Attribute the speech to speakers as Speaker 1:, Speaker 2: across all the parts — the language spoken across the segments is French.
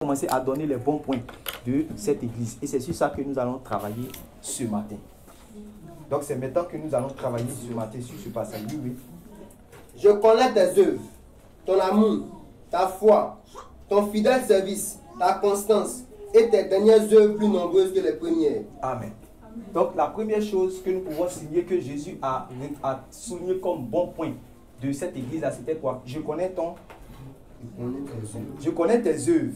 Speaker 1: commencer à donner les bons points de cette église. Et c'est sur ça que nous allons travailler ce matin. Donc c'est maintenant que nous allons travailler ce matin sur ce passage. Oui.
Speaker 2: Je connais tes œuvres, ton amour, ta foi, ton fidèle service, ta constance et tes dernières œuvres plus nombreuses que les premières.
Speaker 1: Amen. Donc la première chose que nous pouvons signer, que Jésus a souligné comme bon point de cette église-là, c'était quoi? Je connais tes œuvres.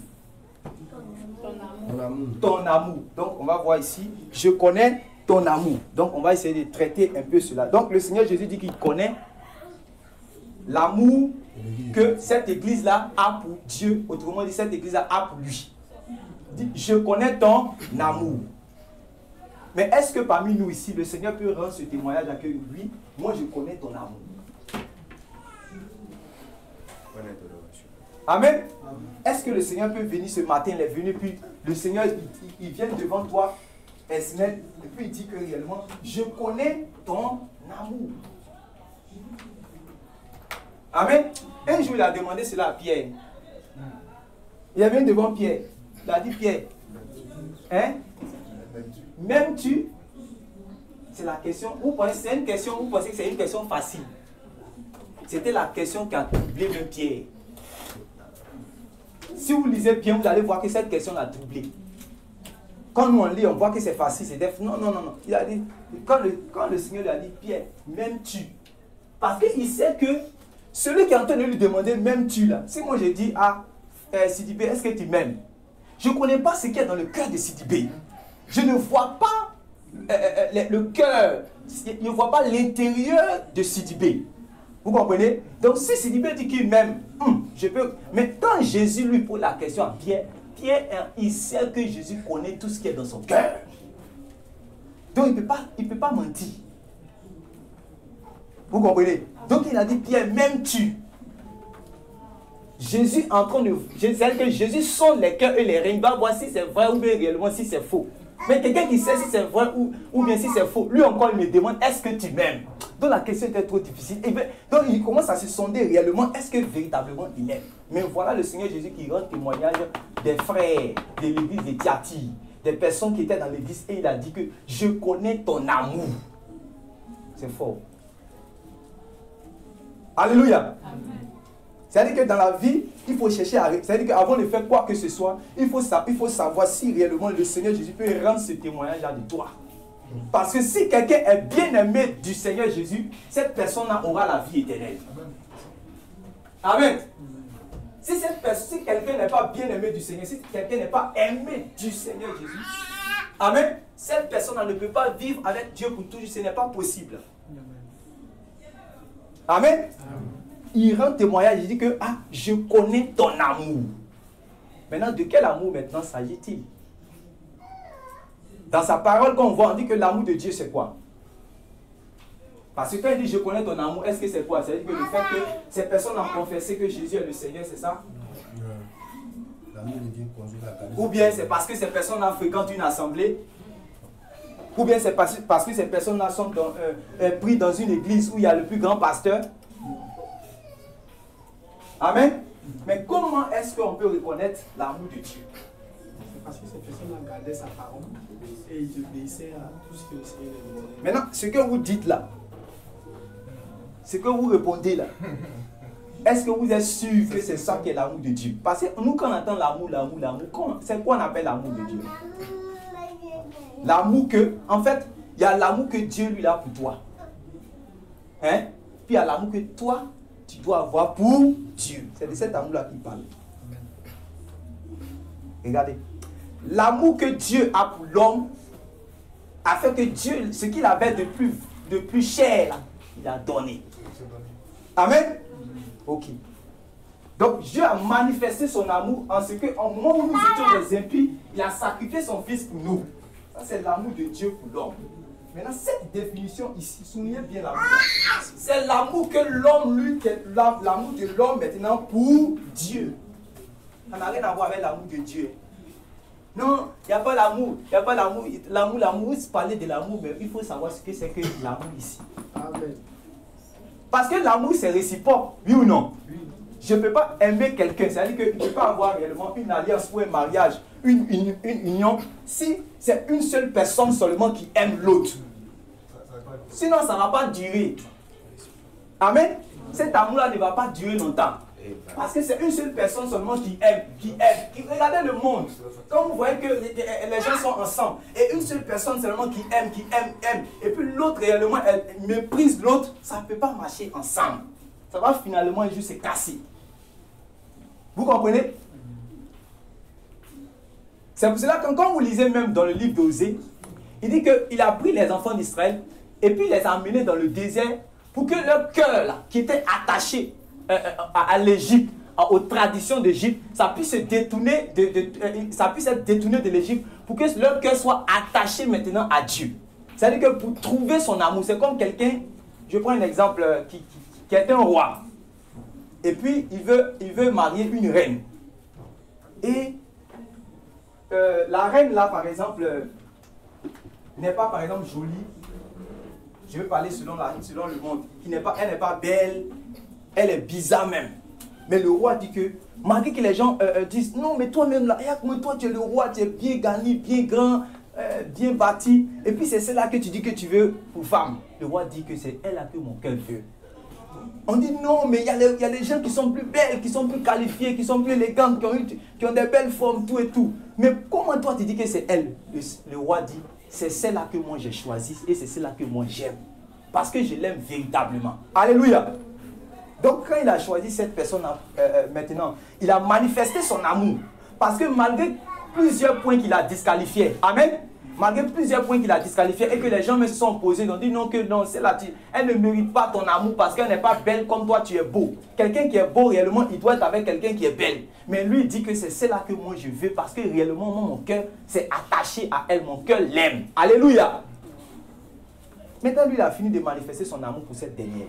Speaker 1: Ton amour. Donc on va voir ici, je connais ton amour. Donc on va essayer de traiter un peu cela. Donc le Seigneur Jésus dit qu'il connaît l'amour que cette église-là a pour Dieu. Autrement dit, cette église-là a pour lui. Il dit, je connais ton amour. Mais est-ce que parmi nous ici, le Seigneur peut rendre ce témoignage à que oui, moi je connais ton amour? Amen. Est-ce que le Seigneur peut venir ce matin, il est venu, puis le Seigneur, il vient devant toi, et puis il dit que réellement, je connais ton amour. Amen. Un jour, il a demandé cela à Pierre. Il est venu devant Pierre. Il a dit, Pierre, hein? M'aimes-tu? C'est la question. Vous pensez, c'est une question, vous pensez que c'est une question facile. C'était la question qui a troublé même Pierre. Si vous lisez bien, vous allez voir que cette question l'a troublé. Quand nous on lit, on voit que c'est facile. C'est non. Il a dit, quand le Seigneur lui a dit, Pierre, m'aimes-tu? Parce qu'il sait que celui qui est en train de lui demander, m'aimes-tu là? Si moi je dis, Sidibé, est-ce que tu m'aimes? Je ne connais pas ce qu'il y a dans le cœur de Sidibé. Je ne vois pas le cœur, je ne vois pas l'intérieur de Sidibé. Vous comprenez? Donc si Sidibé dit qu'il m'aime, je peux. Mais quand Jésus lui pose la question à Pierre, Pierre, il sait que Jésus connaît tout ce qui est dans son cœur. Donc il ne peut pas mentir. Vous comprenez? Donc il a dit, Pierre, m'aimes-tu? Jésus en train de... C'est-à-dire que Jésus sonde les cœurs et les reins. Il va voir si c'est vrai ou bien réellement si c'est faux. Mais quelqu'un qui sait si c'est vrai ou bien si c'est faux, lui encore il me demande, est-ce que tu m'aimes? Donc la question était trop difficile. Et bien, donc il commence à se sonder réellement, est-ce que véritablement il aime? Mais voilà le Seigneur Jésus qui rend témoignage des frères de l'église de Thyatire, des personnes qui étaient dans l'église, et il a dit que je connais ton amour. C'est fort. Alléluia. C'est-à-dire que dans la vie, il faut chercher à... C'est-à-dire qu'avant de faire quoi que ce soit, il faut savoir si réellement le Seigneur Jésus peut rendre ce témoignage-là de toi. Parce que si quelqu'un est bien aimé du Seigneur Jésus, cette personne-là aura la vie éternelle. Amen. Si quelqu'un n'est pas bien aimé du Seigneur, si quelqu'un n'est pas aimé du Seigneur Jésus, amen, cette personne-là ne peut pas vivre avec Dieu pour toujours. Ce n'est pas possible. Amen. Il rend témoignage, il dit que je connais ton amour. Maintenant, de quel amour maintenant s'agit-il? Dans sa parole, quand on voit, on dit que l'amour de Dieu, c'est quoi? Parce que quand il dit je connais ton amour, est-ce que c'est quoi? C'est-à-dire que le fait que ces personnes ont confessé que Jésus est le Seigneur, c'est ça? Ou bien c'est parce que ces personnes-là fréquentent une assemblée? Ou bien c'est parce que ces personnes-là sont pris dans une église où il y a le plus grand pasteur? Amen. Mais comment est-ce qu'on peut reconnaître l'amour de Dieu?
Speaker 3: Parce que cette personne-là gardait sa parole et il obéissait à tout ce que le Seigneur lui demandait.
Speaker 1: Maintenant, ce que vous dites là, ce que vous répondez là, est-ce que vous êtes sûr que c'est ça qui est l'amour de Dieu? Parce que nous, quand on entend l'amour, c'est quoi on appelle l'amour de Dieu? L'amour que, en fait, il y a l'amour que Dieu lui a pour toi. Hein? Puis il y a l'amour que toi, tu dois avoir pour Dieu. C'est de cet amour-là qu'il parle. Regardez. L'amour que Dieu a pour l'homme a fait que Dieu, ce qu'il avait de plus cher, là, il a donné. Amen. Ok. Donc Dieu a manifesté son amour en ce qu'au moment où nous étions des impies, il a sacrifié son fils pour nous. Ça c'est l'amour de Dieu pour l'homme. Maintenant, cette définition ici, soulignez bien l'amour. C'est l'amour que l'homme, l'amour de l'homme maintenant pour Dieu. Ça n'a rien à voir avec l'amour de Dieu. Non, il n'y a pas l'amour. Il n'y a pas l'amour. L'amour, vous parlez de l'amour, mais il faut savoir ce que c'est que l'amour ici.
Speaker 3: Amen.
Speaker 1: Parce que l'amour, c'est réciproque, oui ou non? Oui. je ne peux pas aimer quelqu'un. C'est-à-dire que je ne peux pas avoir réellement une alliance ou un mariage, une union, si c'est une seule personne seulement qui aime l'autre. Sinon, ça ne va pas durer. Amen. Cet amour-là ne va pas durer longtemps. Parce que c'est une seule personne seulement qui aime. Regardez le monde. Quand vous voyez que les gens sont ensemble, et une seule personne seulement qui aime, et puis l'autre réellement, elle méprise l'autre, ça ne peut pas marcher ensemble. Ça va finalement juste se casser. Vous comprenez? C'est pour cela que quand vous lisez même dans le livre d'Osée, il dit qu'il a pris les enfants d'Israël et puis les a emmenés dans le désert pour que leur cœur, qui était attaché à l'Égypte, aux traditions d'Égypte, ça puisse se détourner ça puisse être détourné de l'Égypte pour que leur cœur soit attaché maintenant à Dieu. C'est-à-dire que pour trouver son amour, c'est comme quelqu'un, je prends un exemple qui est un roi. Et puis il veut marier une reine. Et la reine là par exemple n'est pas par exemple jolie. Je vais parler selon le monde. Elle n'est pas belle, elle est bizarre même. Mais le roi dit que, malgré que les gens disent, non mais toi-même là, toi tu es le roi, tu es bien garni, bien grand, bien bâti. Et puis c'est celle-là que tu dis que tu veux pour femme. Le roi dit que c'est elle là que mon cœur veut. On dit non, mais il y a des gens qui sont plus belles, qui sont plus qualifiées, qui sont plus élégantes, qui ont des belles formes, tout et tout. Mais comment toi tu dis que c'est elle? Le roi dit, c'est celle-là que moi j'ai choisie et c'est celle-là que moi j'aime. Parce que je l'aime véritablement. Alléluia. Donc quand il a choisi cette personne maintenant, il a manifesté son amour. Parce que malgré plusieurs points qu'il a disqualifiés, amen, malgré plusieurs points qu'il a disqualifiés et que les gens me se sont opposés, ils ont dit non, celle-là, elle ne mérite pas ton amour parce qu'elle n'est pas belle comme toi, tu es beau. Quelqu'un qui est beau, réellement, il doit être avec quelqu'un qui est belle. Mais lui, il dit que c'est celle-là que moi je veux parce que réellement, moi, mon cœur s'est attaché à elle, mon cœur l'aime. Alléluia. Maintenant, lui, il a fini de manifester son amour pour cette dernière.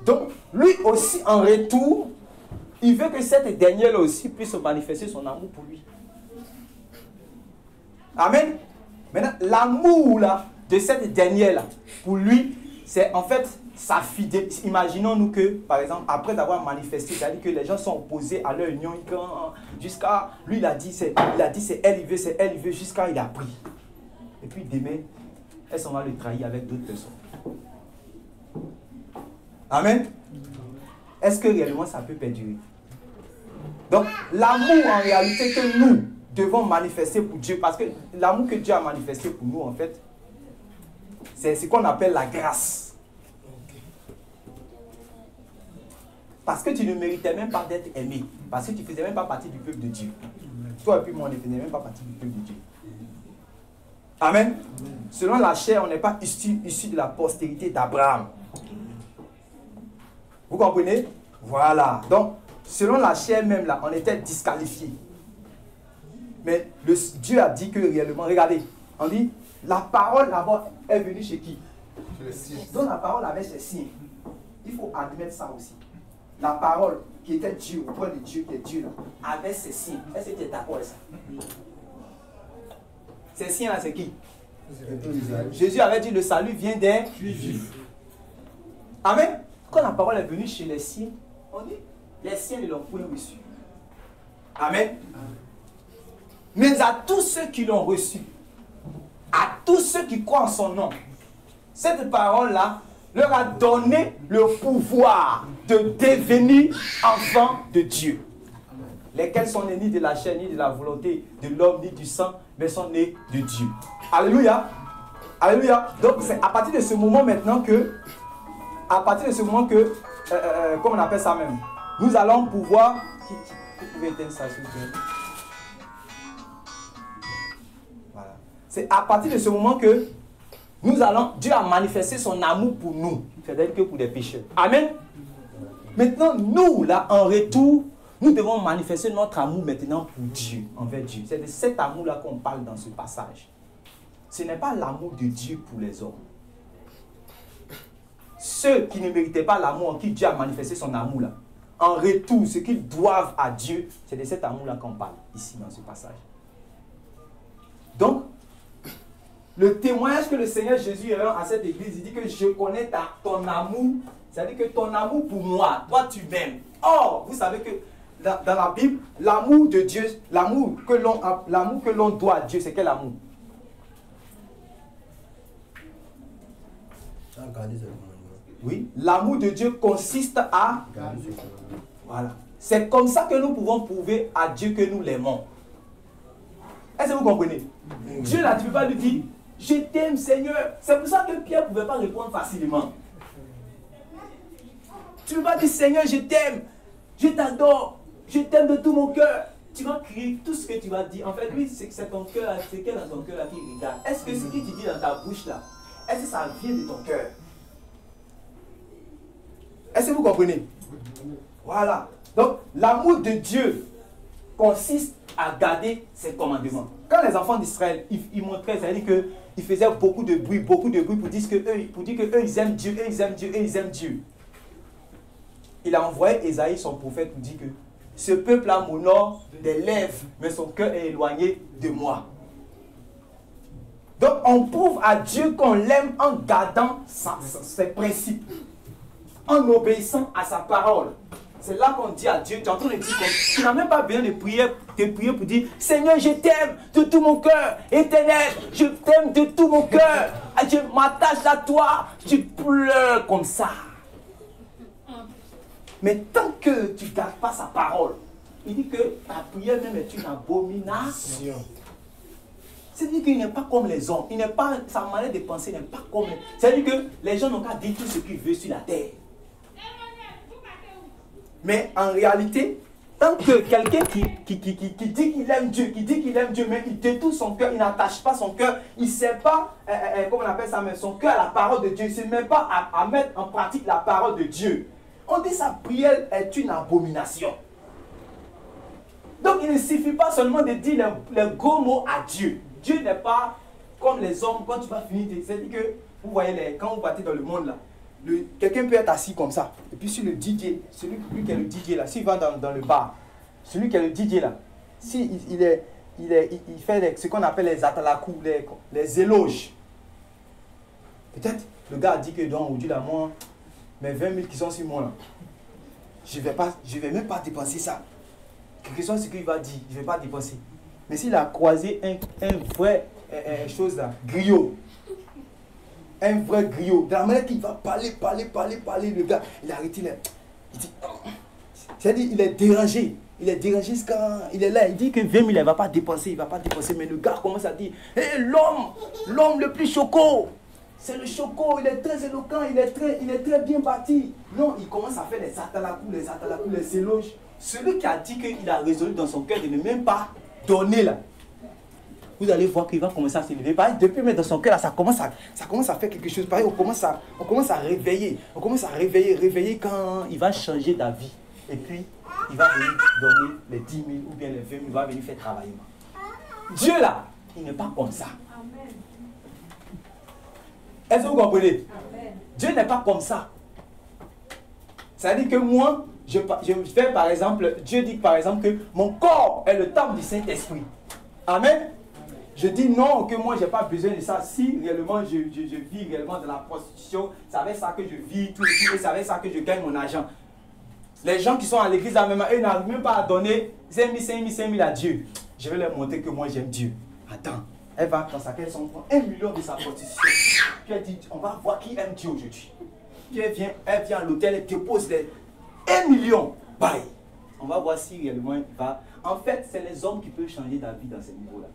Speaker 1: Donc, lui aussi, en retour, il veut que cette dernière aussi puisse manifester son amour pour lui. Amen. Maintenant, l'amour là, de cette dernière-là, pour lui, c'est en fait sa fidélité. Imaginons-nous que, par exemple, après avoir manifesté, c'est-à-dire que les gens sont opposés à leur union, jusqu'à, lui, il a dit, c'est elle, il veut, jusqu'à il a pris. Et puis demain, elle s'en va le trahir avec d'autres personnes. Amen. Est-ce que réellement ça peut perdurer? Donc, l'amour en réalité que nous devons manifester pour Dieu, parce que l'amour que Dieu a manifesté pour nous, en fait, c'est ce qu'on appelle la grâce. Parce que tu ne méritais même pas d'être aimé, parce que tu ne faisais même pas partie du peuple de Dieu. Toi et puis moi, on ne faisait même pas partie du peuple de Dieu. Amen. Selon la chair, on n'est pas issu de la postérité d'Abraham. Vous comprenez? Voilà. Donc, selon la chair même, là, on était disqualifiés. Mais Dieu a dit que réellement, regardez, on dit, la parole d'abord est venue chez qui? Donc la parole avait ses signes. Il faut admettre ça aussi. La parole qui était Dieu, auprès de Dieu, qui est Dieu, là, avait ses signes. Est-ce que tu es d'accord avec ça? Ces signes-là, c'est qui? Jésus avait dit, le salut vient des Juifs. Amen. Quand la parole est venue chez les siens, on dit, les siens ne l'ont point reçu. Amen. Mais à tous ceux qui l'ont reçu, à tous ceux qui croient en son nom, cette parole-là leur a donné le pouvoir de devenir enfants de Dieu. Lesquels sont nés ni de la chair, ni de la volonté de l'homme, ni du sang, mais sont nés de Dieu. Alléluia. Alléluia. Donc c'est à partir de ce moment maintenant que, comment on appelle ça même, nous allons pouvoir... Vous pouvez éteindre ça, s'il vous plaît. Voilà. C'est à partir de ce moment que Dieu a manifesté son amour pour nous. C'est-à-dire que pour des pécheurs. Amen. Maintenant, nous, là, en retour, nous devons manifester notre amour maintenant pour Dieu, envers Dieu. C'est de cet amour-là qu'on parle dans ce passage. Ce n'est pas l'amour de Dieu pour les hommes. Ceux qui ne méritaient pas l'amour en qui Dieu a manifesté son amour là, en retour, ce qu'ils doivent à Dieu, c'est de cet amour là qu'on parle ici dans ce passage. Donc, le témoignage que le Seigneur Jésus rend à cette église, il dit que je connais ton amour, C'est-à-dire que ton amour pour moi, toi tu m'aimes. Or, vous savez que dans la Bible, l'amour de Dieu, l'amour que l'on doit à Dieu, c'est quel amour? Oui, l'amour de Dieu consiste à... Voilà. C'est comme ça que nous pouvons prouver à Dieu que nous l'aimons. Est-ce que vous comprenez? Dieu là, tu ne peux pas lui dire, je t'aime Seigneur. C'est pour ça que Pierre ne pouvait pas répondre facilement. Tu ne peux pas dire Seigneur, je t'aime, je t'adore, je t'aime de tout mon cœur. Tu vas crier tout ce que tu vas dire. En fait, lui, c'est ton cœur, c'est quel dans ton cœur là qui regarde. Est-ce que ce que tu dis dans ta bouche là, est-ce que ça vient de ton cœur? Est-ce que vous comprenez? Voilà. Donc, l'amour de Dieu consiste à garder ses commandements. Quand les enfants d'Israël, ils montraient, c'est-à-dire qu'ils faisaient beaucoup de bruit pour dire que eux, ils aiment Dieu, eux, ils aiment Dieu, eux, ils aiment Dieu. Il a envoyé Ésaïe, son prophète, pour dire que ce peuple-là m'honore des lèvres, mais son cœur est éloigné de moi. Donc, on prouve à Dieu qu'on l'aime en gardant ses principes, en obéissant à sa parole. C'est là qu'on dit à Dieu, tu es en train de dire que tu n'as même pas besoin de prier pour dire Seigneur, je t'aime de tout mon cœur, éternel, je t'aime de tout mon cœur, je m'attache à toi, tu pleures comme ça. Mais tant que tu ne gardes pas sa parole, il dit que ta prière même est une abomination. C'est-à-dire qu'il n'est pas comme les hommes, il n'est pas, sa manière de penser n'est pas comme les... C'est-à-dire que les gens n'ont qu'à dire tout ce qu'ils veulent sur la terre. Mais en réalité, tant que quelqu'un qui dit qu'il aime Dieu, mais il détourne son cœur, il n'attache pas son cœur, il ne sait pas, comment on appelle ça, mais son cœur à la parole de Dieu, il ne sait même pas à mettre en pratique la parole de Dieu. On dit sa prière est une abomination. Donc il ne suffit pas seulement de dire les gros mots à Dieu. Dieu n'est pas comme les hommes, quand tu vas finir, c'est-à-dire que, vous voyez, quand vous partez dans le monde là, quelqu'un peut être assis comme ça, et puis sur le DJ, celui qui est le DJ là, s'il va dans le bar, celui qui est le DJ là, s'il il fait ce qu'on appelle les atalakou, les éloges. Peut-être le gars a dit que donc aujourd'hui là, moi, mes 20 000 qui sont sur moi là, je vais même pas dépenser ça. Quelque chose ce qu'il va dire, je ne vais pas dépenser. Mais s'il a croisé un vrai chose là, griot, un vrai griot, dans la manière qu'il va parler, le gars, il a arrêté là. Il dit, c'est-à-dire, il est dérangé. Il est dérangé quand il est là. Il dit que 20 000, il ne va pas dépenser, Mais le gars commence à dire, hey, l'homme le plus choco. C'est le choco, il est très éloquent, il est très bien bâti. Non, il commence à faire les atalakou, les éloges. Celui qui a dit qu'il a résolu dans son cœur de ne même pas donner là, vous allez voir qu'il va commencer à s'élever. Depuis mais dans son cœur là, ça commence à faire quelque chose. Pareil, on commence à réveiller. On commence à réveiller quand il va changer d'avis. Et puis, il va venir donner les 10 000 ou bien les 20 000, il va venir faire travailler. Dieu là, il n'est pas comme ça. Est-ce que vous comprenez? Dieu n'est pas comme ça. C'est-à-dire que moi, je fais par exemple, Dieu dit par exemple que mon corps est le temple du Saint-Esprit. Amen. Je dis non, que moi, je n'ai pas besoin de ça. Si réellement je vis réellement de la prostitution, c'est avec ça que je vis tout et c'est avec ça que je gagne mon argent. Les gens qui sont à l'église, eux n'arrivent même pas à donner 5 000 à Dieu. Je vais leur montrer que moi, j'aime Dieu. Attends, elle va dans sa caisse, on prend 1 million de sa prostitution. Puis elle dit, on va voir qui aime Dieu aujourd'hui. Puis elle vient à l'hôtel, elle dépose 1 million. Bye. On va voir si réellement il va. En fait, c'est les hommes qui peuvent changer d'avis dans ce niveau-là.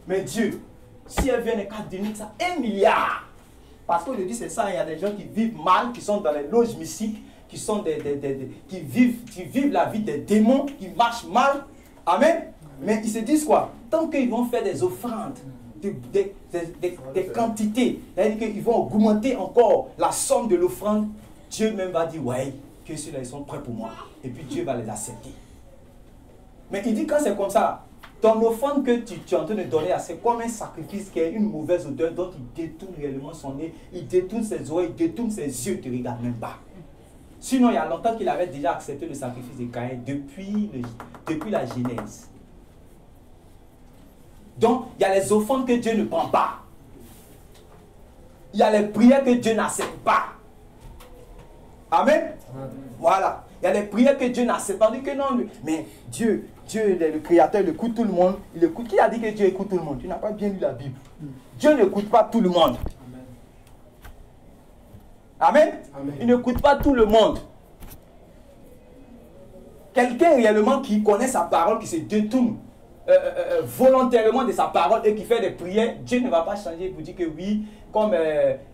Speaker 1: Mais Dieu, si elle vient, elle n'a qu'à donner ça 1 milliard. Parce qu'aujourd'hui, c'est ça, il y a des gens qui vivent mal, qui sont dans les loges mystiques, qui sont qui vivent la vie des démons, qui marchent mal. Amen. Mais ils se disent quoi? Tant qu'ils vont faire des offrandes, des quantités, c'est-à-dire qu'ils vont augmenter encore la somme de l'offrande, Dieu même va dire, ouais, que ceux-là, ils sont prêts pour moi. Et puis Dieu va les accepter. Mais il dit quand c'est comme ça, ton offrande que tu es en train de donner, c'est comme un sacrifice qui a une mauvaise odeur, donc il détourne réellement son nez, il détourne ses oreilles, il détourne ses yeux, il ne te regarde même pas. Sinon, il y a longtemps qu'il avait déjà accepté le sacrifice de Caïn, depuis la Genèse. Donc, il y a les offrandes que Dieu ne prend pas. Il y a les prières que Dieu n'accepte pas. Amen. Voilà. Il y a des prières que Dieu n'accepte pas. On dit que non, mais Dieu, le Créateur, il écoute tout le monde. Il écoute. Qui a dit que Dieu écoute tout le monde? Tu n'as pas bien lu la Bible. Dieu n'écoute pas tout le monde. Amen. Amen. Il n'écoute pas tout le monde. Quelqu'un réellement qui connaît sa parole, qui se détourne volontairement de sa parole et qui fait des prières, Dieu ne va pas changer pour dire que oui, comme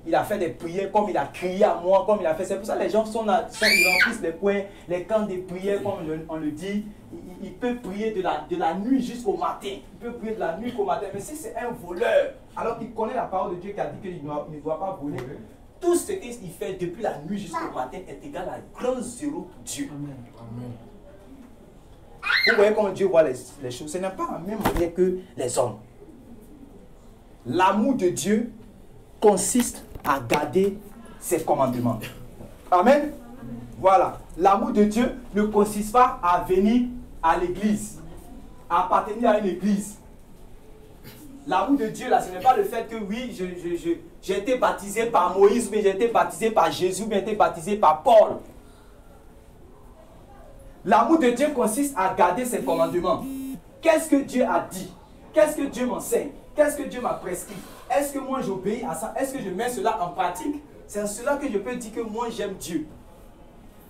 Speaker 1: il a fait des prières, comme il a crié à moi, comme il a fait. C'est pour ça que les gens ils remplissent les points, les camps de prière, comme on le dit. Il peut prier de la nuit jusqu'au matin. Il peut prier de la nuit jusqu'au matin. Mais si c'est un voleur, alors qu'il connaît la parole de Dieu qui a dit qu'il ne doit pas voler, tout ce qu'il fait depuis la nuit jusqu'au matin est égal à grand zéro pour Dieu. Amen. Vous voyez comment Dieu voit les choses. Ce n'est pas la même manière que les hommes. L'amour de Dieu consiste à garder ses commandements. Amen. Voilà. L'amour de Dieu ne consiste pas à venir à l'église, à appartenir à une église. L'amour de Dieu, là, ce n'est pas le fait que oui, j'ai été baptisé par Moïse, mais j'ai été baptisé par Jésus, mais j'ai été baptisé par Paul. L'amour de Dieu consiste à garder ses commandements. Qu'est-ce que Dieu a dit? Qu'est-ce que Dieu m'enseigne? Qu'est-ce que Dieu m'a prescrit? Est-ce que moi j'obéis à ça? Est-ce que je mets cela en pratique? C'est en cela que je peux dire que moi j'aime Dieu.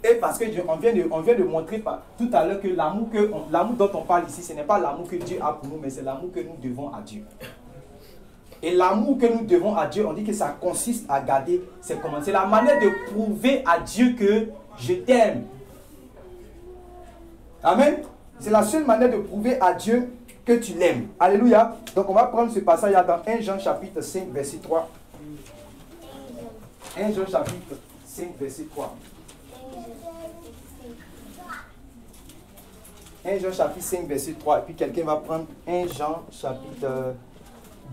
Speaker 1: Et parce que on vient de montrer tout à l'heure que l'amour dont on parle ici, ce n'est pas l'amour que Dieu a pour nous, mais c'est l'amour que nous devons à Dieu. Et l'amour que nous devons à Dieu, on dit que ça consiste à garder ses commandements. C'est la manière de prouver à Dieu que je t'aime. Amen. C'est la seule manière de prouver à Dieu que tu l'aimes. Alléluia. Donc on va prendre ce passage là dans 1 Jean chapitre 5 verset 3. 1 Jean chapitre 5 verset 3. 1 Jean chapitre 5 verset 3. Et puis quelqu'un va prendre 1 Jean chapitre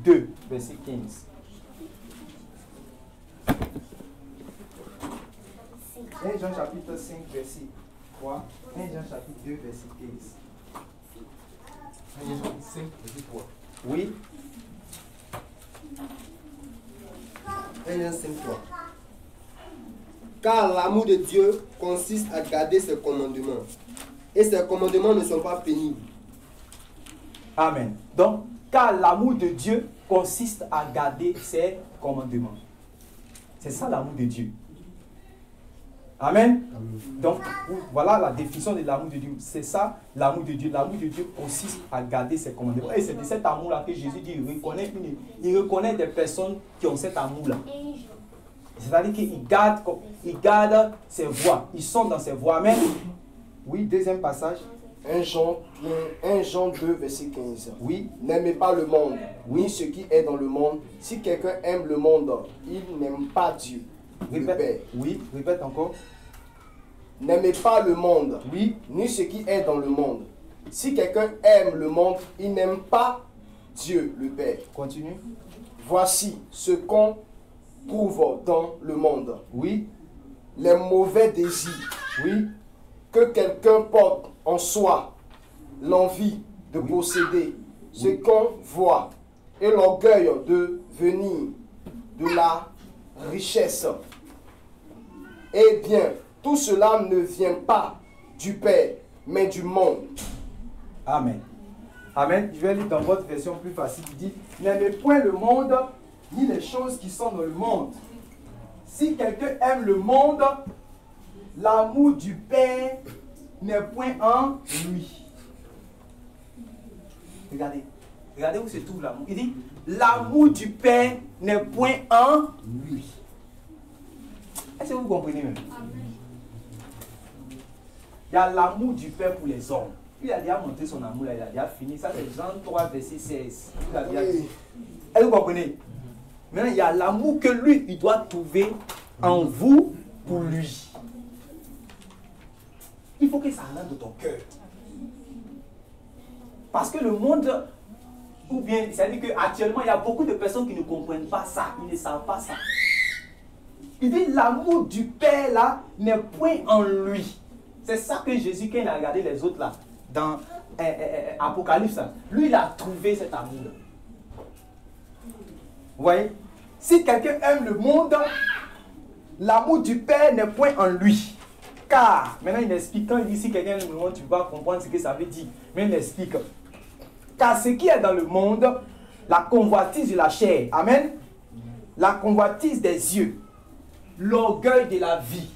Speaker 1: 2 verset 15. 1 Jean chapitre 5 verset 3. 1 Jean chapitre 2 verset 15. 1 Jean chapitre 5 verset 3. Oui.
Speaker 2: 1 Jean 5 3. Car l'amour de Dieu consiste à garder ses commandements. Et ses commandements ne sont pas pénibles.
Speaker 1: Amen. Donc, car l'amour de Dieu consiste à garder ses commandements. C'est ça l'amour de Dieu. Amen. Donc, voilà la définition de l'amour de Dieu. C'est ça l'amour de Dieu. L'amour de Dieu consiste à garder ses commandements. Et c'est de cet amour-là que Jésus dit, il reconnaît des personnes qui ont cet amour-là. C'est-à-dire qu'ils gardent ses voies. Ils sont dans ses voies. Amen. Oui, deuxième passage.
Speaker 4: 1 Jean 2, verset 15.
Speaker 1: Oui.
Speaker 4: N'aimez pas le monde, ni ce qui est dans le monde. Si quelqu'un aime le monde, il n'aime pas Dieu. Le Père.
Speaker 1: Oui, répète encore.
Speaker 4: N'aimez pas le monde,
Speaker 1: oui,
Speaker 4: ni ce qui est dans le monde. Si quelqu'un aime le monde, il n'aime pas Dieu, le Père.
Speaker 1: Continue.
Speaker 4: Voici ce qu'on trouve dans le monde.
Speaker 1: Oui.
Speaker 4: Les mauvais désirs.
Speaker 1: Oui.
Speaker 4: Que quelqu'un porte en soi, l'envie de posséder ce qu'on voit et l'orgueil de venir de la richesse. Eh bien, tout cela ne vient pas du Père, mais du monde.
Speaker 1: Amen. Amen. Je vais lire dans votre version plus facile. Il dit, n'aimez point le monde, ni les choses qui sont dans le monde. Si quelqu'un aime le monde, l'amour du Père n'est point en lui. Regardez. Regardez où se trouve l'amour. Il dit, l'amour du Père n'est point en lui. Est-ce que vous comprenez même? Il y a l'amour du Père pour les hommes. Il a déjà montré son amour là, il a déjà fini. Ça c'est Jean 3 verset 16. Il a déjà dit. Est-ce que vous comprenez? Maintenant, il y a l'amour que lui, il doit trouver en vous pour lui. Il faut que ça rentre dans ton cœur. Parce que le monde, ou bien, c'est-à-dire qu'actuellement, il y a beaucoup de personnes qui ne comprennent pas ça. Ils ne savent pas ça. Il dit, l'amour du Père, là, n'est point en lui. C'est ça que Jésus, quand il a regardé les autres, là, dans Apocalypse, là, lui, il a trouvé cet amour-là. Vous voyez? Si quelqu'un aime le monde, L'amour du Père n'est point en lui. Car, maintenant il explique, quand il dit si quelqu'un le monde, tu vas comprendre ce que ça veut dire. Mais il explique. Car ce qui est dans le monde, la convoitise de la chair, amen, la convoitise des yeux, l'orgueil de la vie,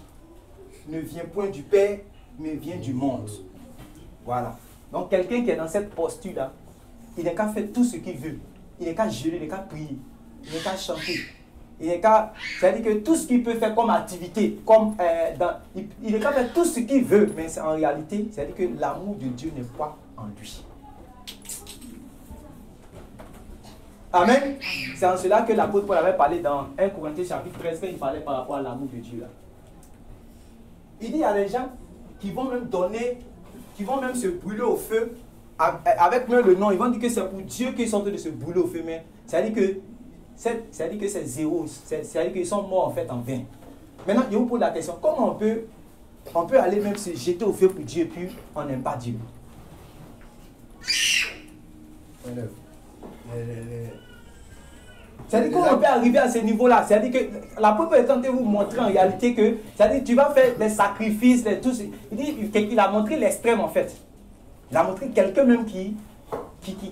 Speaker 1: ne vient point du Père, mais vient du monde. Voilà. Donc quelqu'un qui est dans cette posture-là, il n'est qu'à faire tout ce qu'il veut. Il n'est qu'à jeûner, il n'est qu'à prier, il n'est qu'à chanter. Il n'est qu'à, c'est-à-dire que tout ce qu'il peut faire comme activité, comme il n'est qu'à faire tout ce qu'il veut, mais en réalité, c'est-à-dire que l'amour de Dieu n'est pas en lui. Amen. C'est en cela que l'apôtre Paul avait parlé dans 1 Corinthiens chapitre 13, quand il parlait par rapport à l'amour de Dieu. Là. Il dit, il y a des gens qui vont même donner, qui vont même se brûler au feu, avec même le nom. Ils vont dire que c'est pour Dieu qu'ils sont en train de se brûler au feu, mais c'est-à-dire que c'est zéro, c'est-à-dire qu'ils sont morts en fait en vain. Maintenant, je vous pose la question, comment on peut aller même se jeter au feu pour Dieu et puis on n'aime pas Dieu? C'est-à-dire comment on peut arriver à ce niveau-là? C'est-à-dire que l'apôtre est en train de vous montrer en réalité que, c'est-à-dire tu vas faire des sacrifices, il a montré l'extrême en fait. Il a montré quelqu'un même qui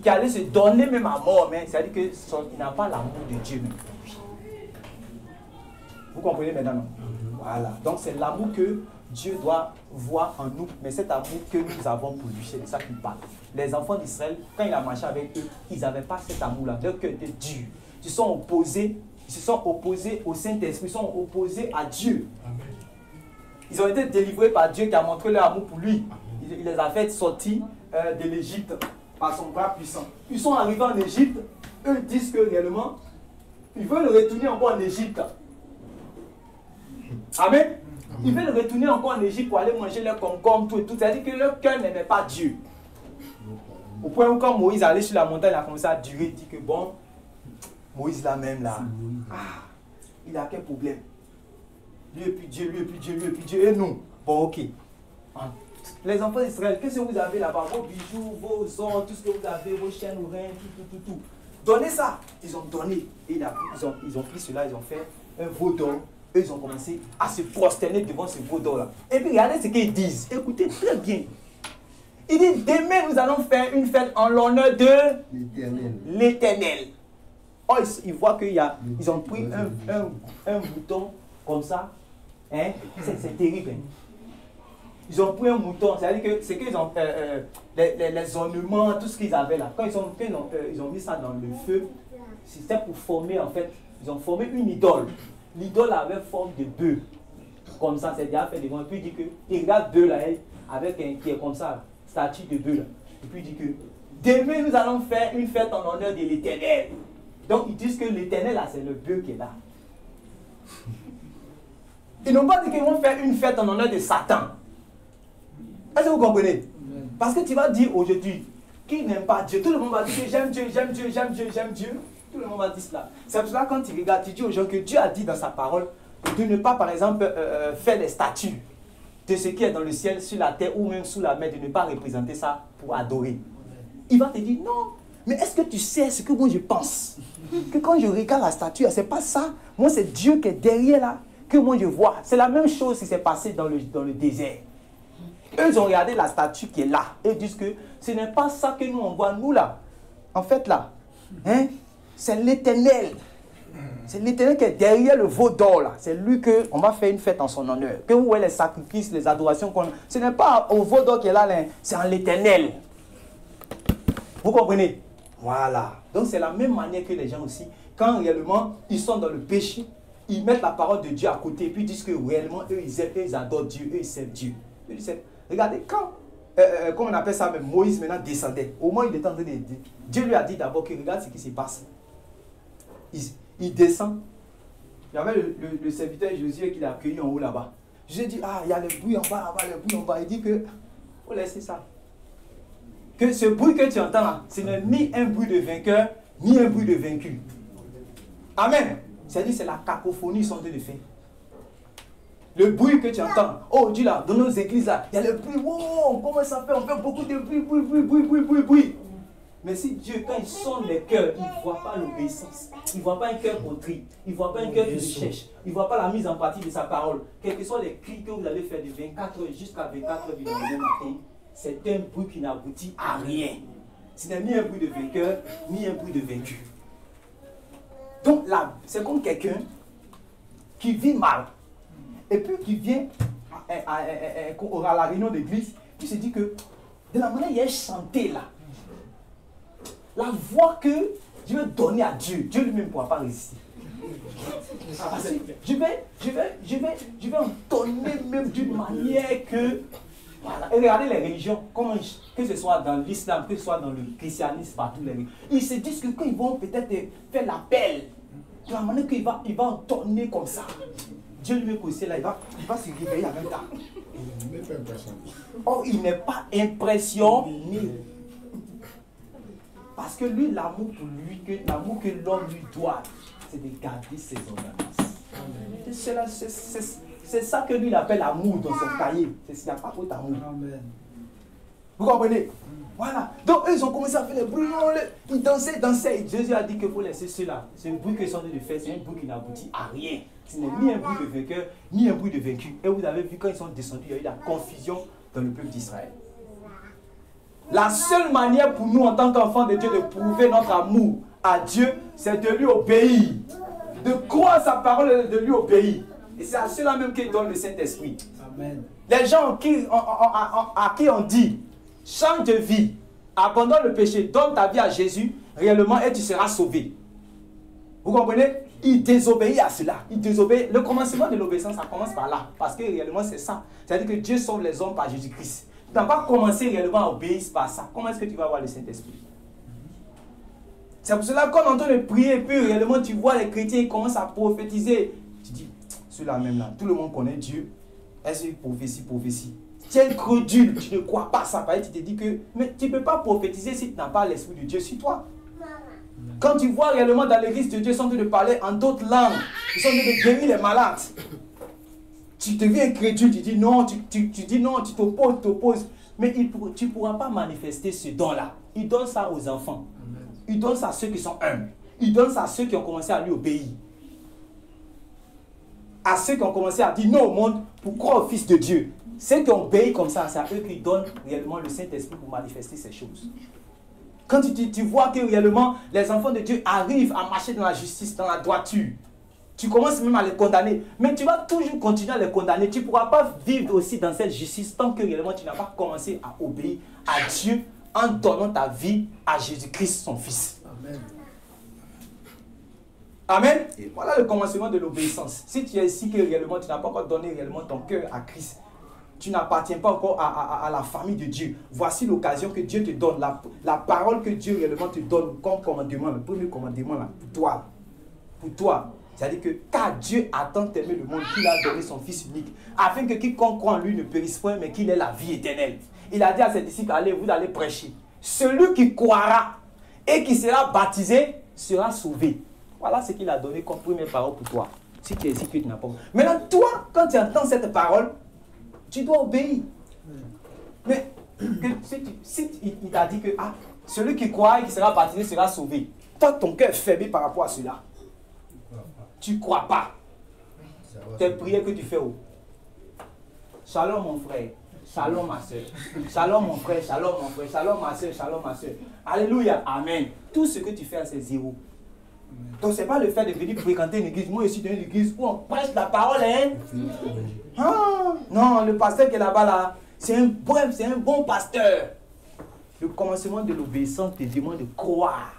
Speaker 1: allait se donner même à mort, mais c'est-à-dire qu'il n'a pas l'amour de Dieu même. Vous comprenez maintenant, non? Voilà. Donc c'est l'amour que Dieu doit voir en nous, mais cet amour que nous avons pour lui, c'est de ça qu'il parle. Les enfants d'Israël, quand il a marché avec eux, ils n'avaient pas cet amour-là. Leur cœur était dur. Ils se sont opposés au Saint-Esprit, ils sont opposés à Dieu. Amen. Ils ont été délivrés par Dieu qui a montré leur amour pour lui. Il les a fait sortir de l'Égypte par son bras puissant. Ils sont arrivés en Égypte, eux disent que réellement, ils veulent retourner encore en Égypte. Amen. Ils veulent retourner encore en Égypte pour aller manger leur concombre, tout et tout. C'est-à-dire que leur cœur n'aimait pas Dieu. Au point où quand Moïse allait sur la montagne, il a commencé à durer, il dit que bon, Moïse là même là, il a quel problème? Lui et puis Dieu, lui et puis Dieu, lui et puis Dieu, et nous. Bon, ok. Les enfants d'Israël, qu'est-ce que vous avez là-bas? Vos bijoux, vos or, tout ce que vous avez, vos chaînes, vos reins, tout. Donnez ça. Ils ont donné. Et ils ont pris cela, ils ont fait un veau d'or. Et ils ont commencé à se prosterner devant ce veau d'or là. Et puis regardez ce qu'ils disent. Écoutez très bien. Ils disent, demain nous allons faire une fête en l'honneur de l'Éternel. Oh, ils voient qu'ils ont pris un mouton comme ça. Hein? C'est terrible. Hein? Ils ont pris un mouton, c'est-à-dire que c'est qu'ils ont les ornements, tout ce qu'ils avaient là. Quand ils ont mis ça dans le feu, c'était pour former en fait, ils ont formé une idole. L'idole avait forme de bœuf. Comme ça, c'est déjà fait devant. Et puis il dit que, il regarde bœuf là, avec un qui est comme ça, statue de bœuf là. Et puis il dit que, demain nous allons faire une fête en l'honneur de l'Éternel. Donc ils disent que l'Éternel là, c'est le bœuf qui est là. Ils n'ont pas dit qu'ils vont faire une fête en honneur de Satan. Est-ce que vous comprenez? Parce que tu vas dire aujourd'hui, qui n'aime pas Dieu? Tout le monde va dire que j'aime Dieu, j'aime Dieu, j'aime Dieu, j'aime Dieu. Tout le monde va dire cela. C'est pour cela quand tu regardes, tu dis aux gens que Dieu a dit dans sa parole de ne pas, par exemple, faire des statues de ce qui est dans le ciel, sur la terre ou même sous la mer, de ne pas représenter ça pour adorer. Il va te dire non. Mais est-ce que tu sais ce que moi je pense? Que quand je regarde la statue, c'est pas ça. Moi, c'est Dieu qui est derrière là, que moi je vois. C'est la même chose qui s'est passé dans le désert. Eux, ils ont regardé la statue qui est là. Et ils disent que ce n'est pas ça que nous on voit, nous là. En fait là, hein, c'est l'Éternel. C'est l'Éternel qui est derrière le veau d'or là. C'est lui qu'on va faire une fête en son honneur. Que vous voyez les sacrifices, les adorations qu'on a. Ce n'est pas au veau d'or qui est là, c'est en l'Éternel. Vous comprenez? Voilà. Donc c'est la même manière que les gens aussi, quand réellement ils sont dans le péché, ils mettent la parole de Dieu à côté et puis ils disent que réellement eux ils aiment, eux ils adorent Dieu, eux ils servent Dieu. Regardez, quand, comment on appelle ça même, Moïse maintenant descendait, au moins il était en train de dire, Dieu lui a dit d'abord que regarde ce qui se passe. Il descend. Il y avait le serviteur Josué qui l'a accueilli en haut là-bas. Josué dit, ah, il y a le bruit en bas là-bas, le bruit en bas. Il dit que, faut laisser ça. Que ce bruit que tu entends là, ce n'est ni un bruit de vainqueur, ni un bruit de vaincu. Amen. C'est-à-dire c'est la cacophonie qu'ils sont en train de faire. Le bruit que tu entends, oh Dieu là, dans nos églises là, il y a le bruit, oh, on commence à faire, on fait beaucoup de bruit. Mais si Dieu, quand il sonde les cœurs, il ne voit pas l'obéissance. Il ne voit pas un cœur contrit. Il ne voit pas un cœur qui cherche. Il ne voit pas la mise en pratique de sa parole. Quels que soient les cris que vous allez faire de 24 heures jusqu'à 24 heures du lendemain matin, c'est un bruit qui n'aboutit à rien. Ce n'est ni un bruit de vainqueur, ni un bruit de vaincu. Donc là, c'est comme quelqu'un qui vit mal. Et puis qui vient à la réunion d'église, qui se dit que de la manière dont il a chanté là, la voix que je vais donner à Dieu, Dieu lui-même ne pourra pas résister. Je vais entonner même d'une manière que... Voilà. Et regardez les religions, comment, que ce soit dans l'islam, que ce soit dans le christianisme, partout les religions, ils se disent que quand ils vont peut-être faire l'appel, de la manière qu'il va entonner comme ça, Dieu lui-même aussi là, il va se réveiller en même temps.
Speaker 5: Il n'est pas impressionné.
Speaker 1: Oh, il n'est pas impressionné. Parce que lui, l'amour pour lui, l'amour que l'homme lui doit, c'est de garder ses ordonnances. C'est ça que lui il appelle amour dans son cahier. Il n'y a pas d'autre amour.
Speaker 3: Amen.
Speaker 1: Vous comprenez? Voilà. Donc eux, ils ont commencé à faire les bruits. Ils dansaient. Et Jésus a dit qu'il faut laisser cela. C'est un bruit qu'ils sont en train de faire. C'est un bruit qui n'aboutit à rien. Ce n'est ni un bruit de vainqueur, ni un bruit de vaincu. Et vous avez vu, quand ils sont descendus, il y a eu la confusion dans le peuple d'Israël. La seule manière pour nous, en tant qu'enfants de Dieu, de prouver notre amour à Dieu, c'est de lui obéir. De croire sa parole et de lui obéir. Et c'est à cela même qu'il donne le Saint-Esprit.
Speaker 3: Amen.
Speaker 1: Les gens à qui on dit, change de vie, abandonne le péché, donne ta vie à Jésus, réellement, et tu seras sauvé. Vous comprenez? Il désobéit à cela. Il désobéit. Le commencement de l'obéissance, ça commence par là. Parce que réellement, c'est ça. C'est-à-dire que Dieu sauve les hommes par Jésus-Christ. Tu n'as pas commencé réellement à obéir par ça. Comment est-ce que tu vas avoir le Saint-Esprit? C'est pour cela qu'on entend le prier, et puis réellement, tu vois les chrétiens, ils commencent à prophétiser. Tu dis, celui-là même là, tout le monde connaît Dieu. Est-ce que prophétie? Tu es incrédule, tu ne crois pas ça. Tu te dis que, mais tu ne peux pas prophétiser si tu n'as pas l'Esprit de Dieu sur toi. Quand tu vois réellement dans l'église de Dieu, ils sont en train de parler en d'autres langues, ils sont en train de guérir les malades. Tu deviens incrédule, tu dis non, tu dis non, tu t'opposes. Mais tu ne pourras pas manifester ce don-là. Il donne ça aux enfants. Il donne ça à ceux qui sont humbles. Il donne ça à ceux qui ont commencé à lui obéir. À ceux qui ont commencé à dire non au monde pour croire au Fils de Dieu. Ceux qui ont obéi comme ça, c'est à eux qui donnent réellement le Saint-Esprit pour manifester ces choses. Quand tu vois que réellement les enfants de Dieu arrivent à marcher dans la justice, dans la droiture, tu commences même à les condamner. Mais tu vas toujours continuer à les condamner. Tu ne pourras pas vivre aussi dans cette justice tant que réellement tu n'as pas commencé à obéir à Dieu en donnant ta vie à Jésus-Christ, son Fils.
Speaker 3: Amen.
Speaker 1: Amen. Et voilà le commencement de l'obéissance. Si tu es ici que réellement tu n'as pas encore donné réellement ton cœur à Christ, tu n'appartiens pas encore à la famille de Dieu. Voici l'occasion que Dieu te donne, la parole que Dieu réellement te donne comme commandement, le premier commandement là, pour toi. Pour toi. C'est-à-dire que car Dieu a tant aimé le monde qu'il a donné son Fils unique, afin que quiconque croit en lui ne périsse point, mais qu'il ait la vie éternelle. Il a dit à ses disciples, allez, vous allez prêcher. Celui qui croira et qui sera baptisé sera sauvé. Voilà ce qu'il a donné comme première parole pour toi. Si tu es ici, que tu n'as pas. Maintenant, toi, quand tu entends cette parole, tu dois obéir. Mais si il t'a dit que celui qui croit et qui sera baptisé sera sauvé, toi, ton cœur est faible par rapport à cela. Tu ne crois pas. Tes prières que tu fais où? Shalom mon frère, shalom ma soeur, shalom mon frère, shalom mon frère, shalom ma soeur, shalom ma soeur. Alléluia, amen. Tout ce que tu fais, c'est zéro. Donc ce n'est pas le fait de venir fréquenter une église. Moi je suis dans une église où on prêche la parole, hein? Non, le pasteur qui est là-bas, là, c'est un bon pasteur. Le commencement de l'obéissance te demande de croire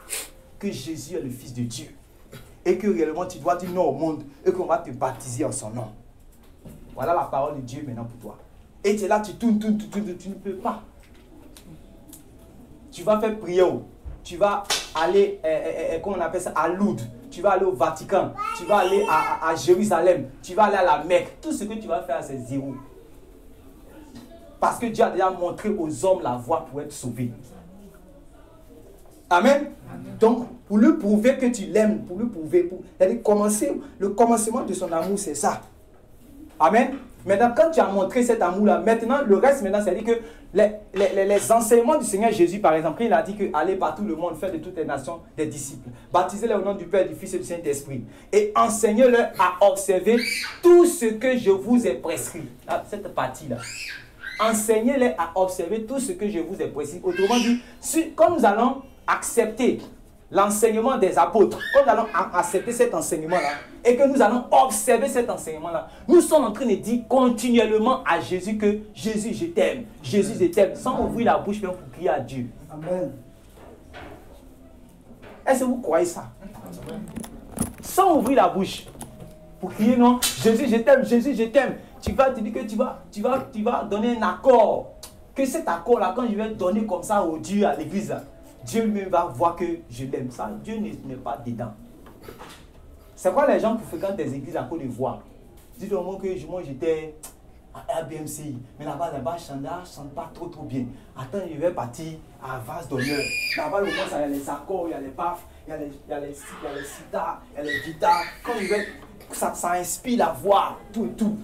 Speaker 1: que Jésus est le Fils de Dieu. Et que réellement tu dois dire non au monde et qu'on va te baptiser en son nom. Voilà la parole de Dieu maintenant pour toi. Et tu es là, tu tournes, tu ne peux pas. Tu vas faire prière. Tu vas aller, comment on appelle ça, à Lourdes. Tu vas aller au Vatican. Tu vas aller à Jérusalem. Tu vas aller à la Mecque. Tout ce que tu vas faire, c'est zéro. Parce que Dieu a déjà montré aux hommes la voie pour être sauvés. Amen. Donc, pour lui prouver que tu l'aimes, pour lui prouver, le commencement de son amour, c'est ça. Amen. Maintenant, quand tu as montré cet amour-là, maintenant, le reste, maintenant, c'est-à-dire que les enseignements du Seigneur Jésus, par exemple, il a dit que allez par tout le monde, faire de toutes les nations des disciples, baptisez-les au nom du Père, du Fils et du Saint-Esprit, et enseignez-leur à observer tout ce que je vous ai prescrit. Ah, cette partie-là. Enseignez-les à observer tout ce que je vous ai prescrit. Autrement dit, quand nous allons accepter l'enseignement des apôtres, quand nous allons accepter cet enseignement-là, et que nous allons observer cet enseignement-là, nous sommes en train de dire continuellement à Jésus que Jésus, je t'aime, Jésus, je t'aime, sans ouvrir la bouche même pour crier à Dieu.
Speaker 3: Amen.
Speaker 1: Est-ce que vous croyez ça? Sans ouvrir la bouche pour crier non, Jésus, je t'aime, Jésus, je t'aime. Tu vas te dire que tu vas donner un accord. Que cet accord-là, quand je vais donner comme ça au Dieu, à l'église, Dieu lui-même va voir que je l'aime. Ça, Dieu n'est pas dedans. C'est quoi les gens qui fréquentent des églises en Côte d'Ivoire? Dites au moins que moi j'étais à RBMCI, mais là-bas, je ne chante pas trop bien. Attends, je vais partir à Vase d'honneur. Là-bas, au moins, il y a les accords, il y a les baffes, il y a les sitars, il y a les guitares. Quand je vais, ça inspire la voix, tout et tout.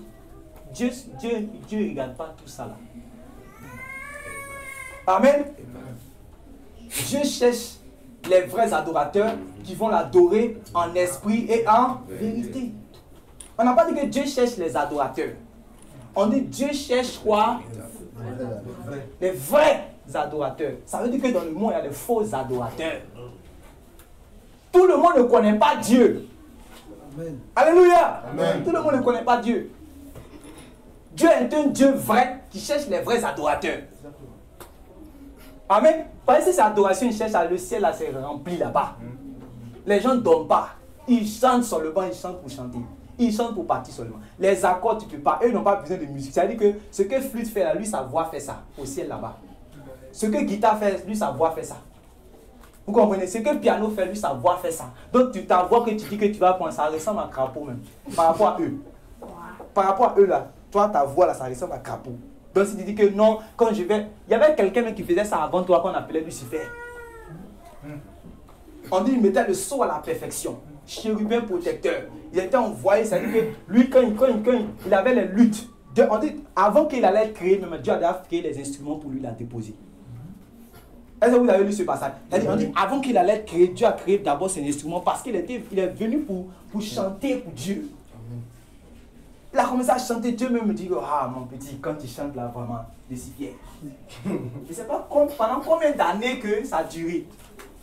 Speaker 1: Dieu ne regarde pas tout ça là. Amen. Dieu cherche les vrais adorateurs qui vont l'adorer en esprit et en vérité. On n'a pas dit que Dieu cherche les adorateurs. On dit Dieu cherche quoi? Les vrais adorateurs. Ça veut dire que dans le monde, il y a les faux adorateurs. Tout le monde ne connaît pas Dieu.
Speaker 3: Amen.
Speaker 1: Alléluia.
Speaker 4: Amen.
Speaker 1: Tout le monde ne connaît pas Dieu. Dieu est un Dieu vrai qui cherche les vrais adorateurs. Amen. Parce que ces adorations, ils cherchent le ciel, là, c'est rempli là-bas. Les gens ne dorment pas. Ils chantent seulement, ils chantent pour chanter. Ils chantent pour partir seulement. Les accords, tu ne peux pas. Eux n'ont pas besoin de musique. C'est-à-dire que ce que flûte fait là, lui, sa voix fait ça. Au ciel là-bas. Ce que guitare fait, lui, sa voix fait ça. Vous comprenez? Ce que piano fait, lui, sa voix fait ça. Donc, ta voix que tu dis que tu vas prendre, ça ressemble à un crapaud même. Par rapport à eux. Par rapport à eux là, toi, ta voix là, ça ressemble à un crapaud. Donc, si tu dis que non, quand je vais... Il y avait quelqu'un qui faisait ça avant toi, qu'on appelait Lucifer. On dit qu'il mettait le sceau à la perfection. Chérubin protecteur. Il était envoyé, c'est-à-dire que lui, quand il avait les luttes, on dit, avant qu'il allait créer, même Dieu a créé les instruments pour lui la déposer. Est-ce que vous avez lu ce passage? On dit, avant qu'il allait créer, Dieu a créé d'abord ses instruments parce qu'il est venu pour chanter pour Dieu. Il a commencé à chanter, Dieu même me dit, ah mon petit, quand tu chantes là, vraiment, je suis fier. Je ne sais pas pendant combien d'années que ça a duré.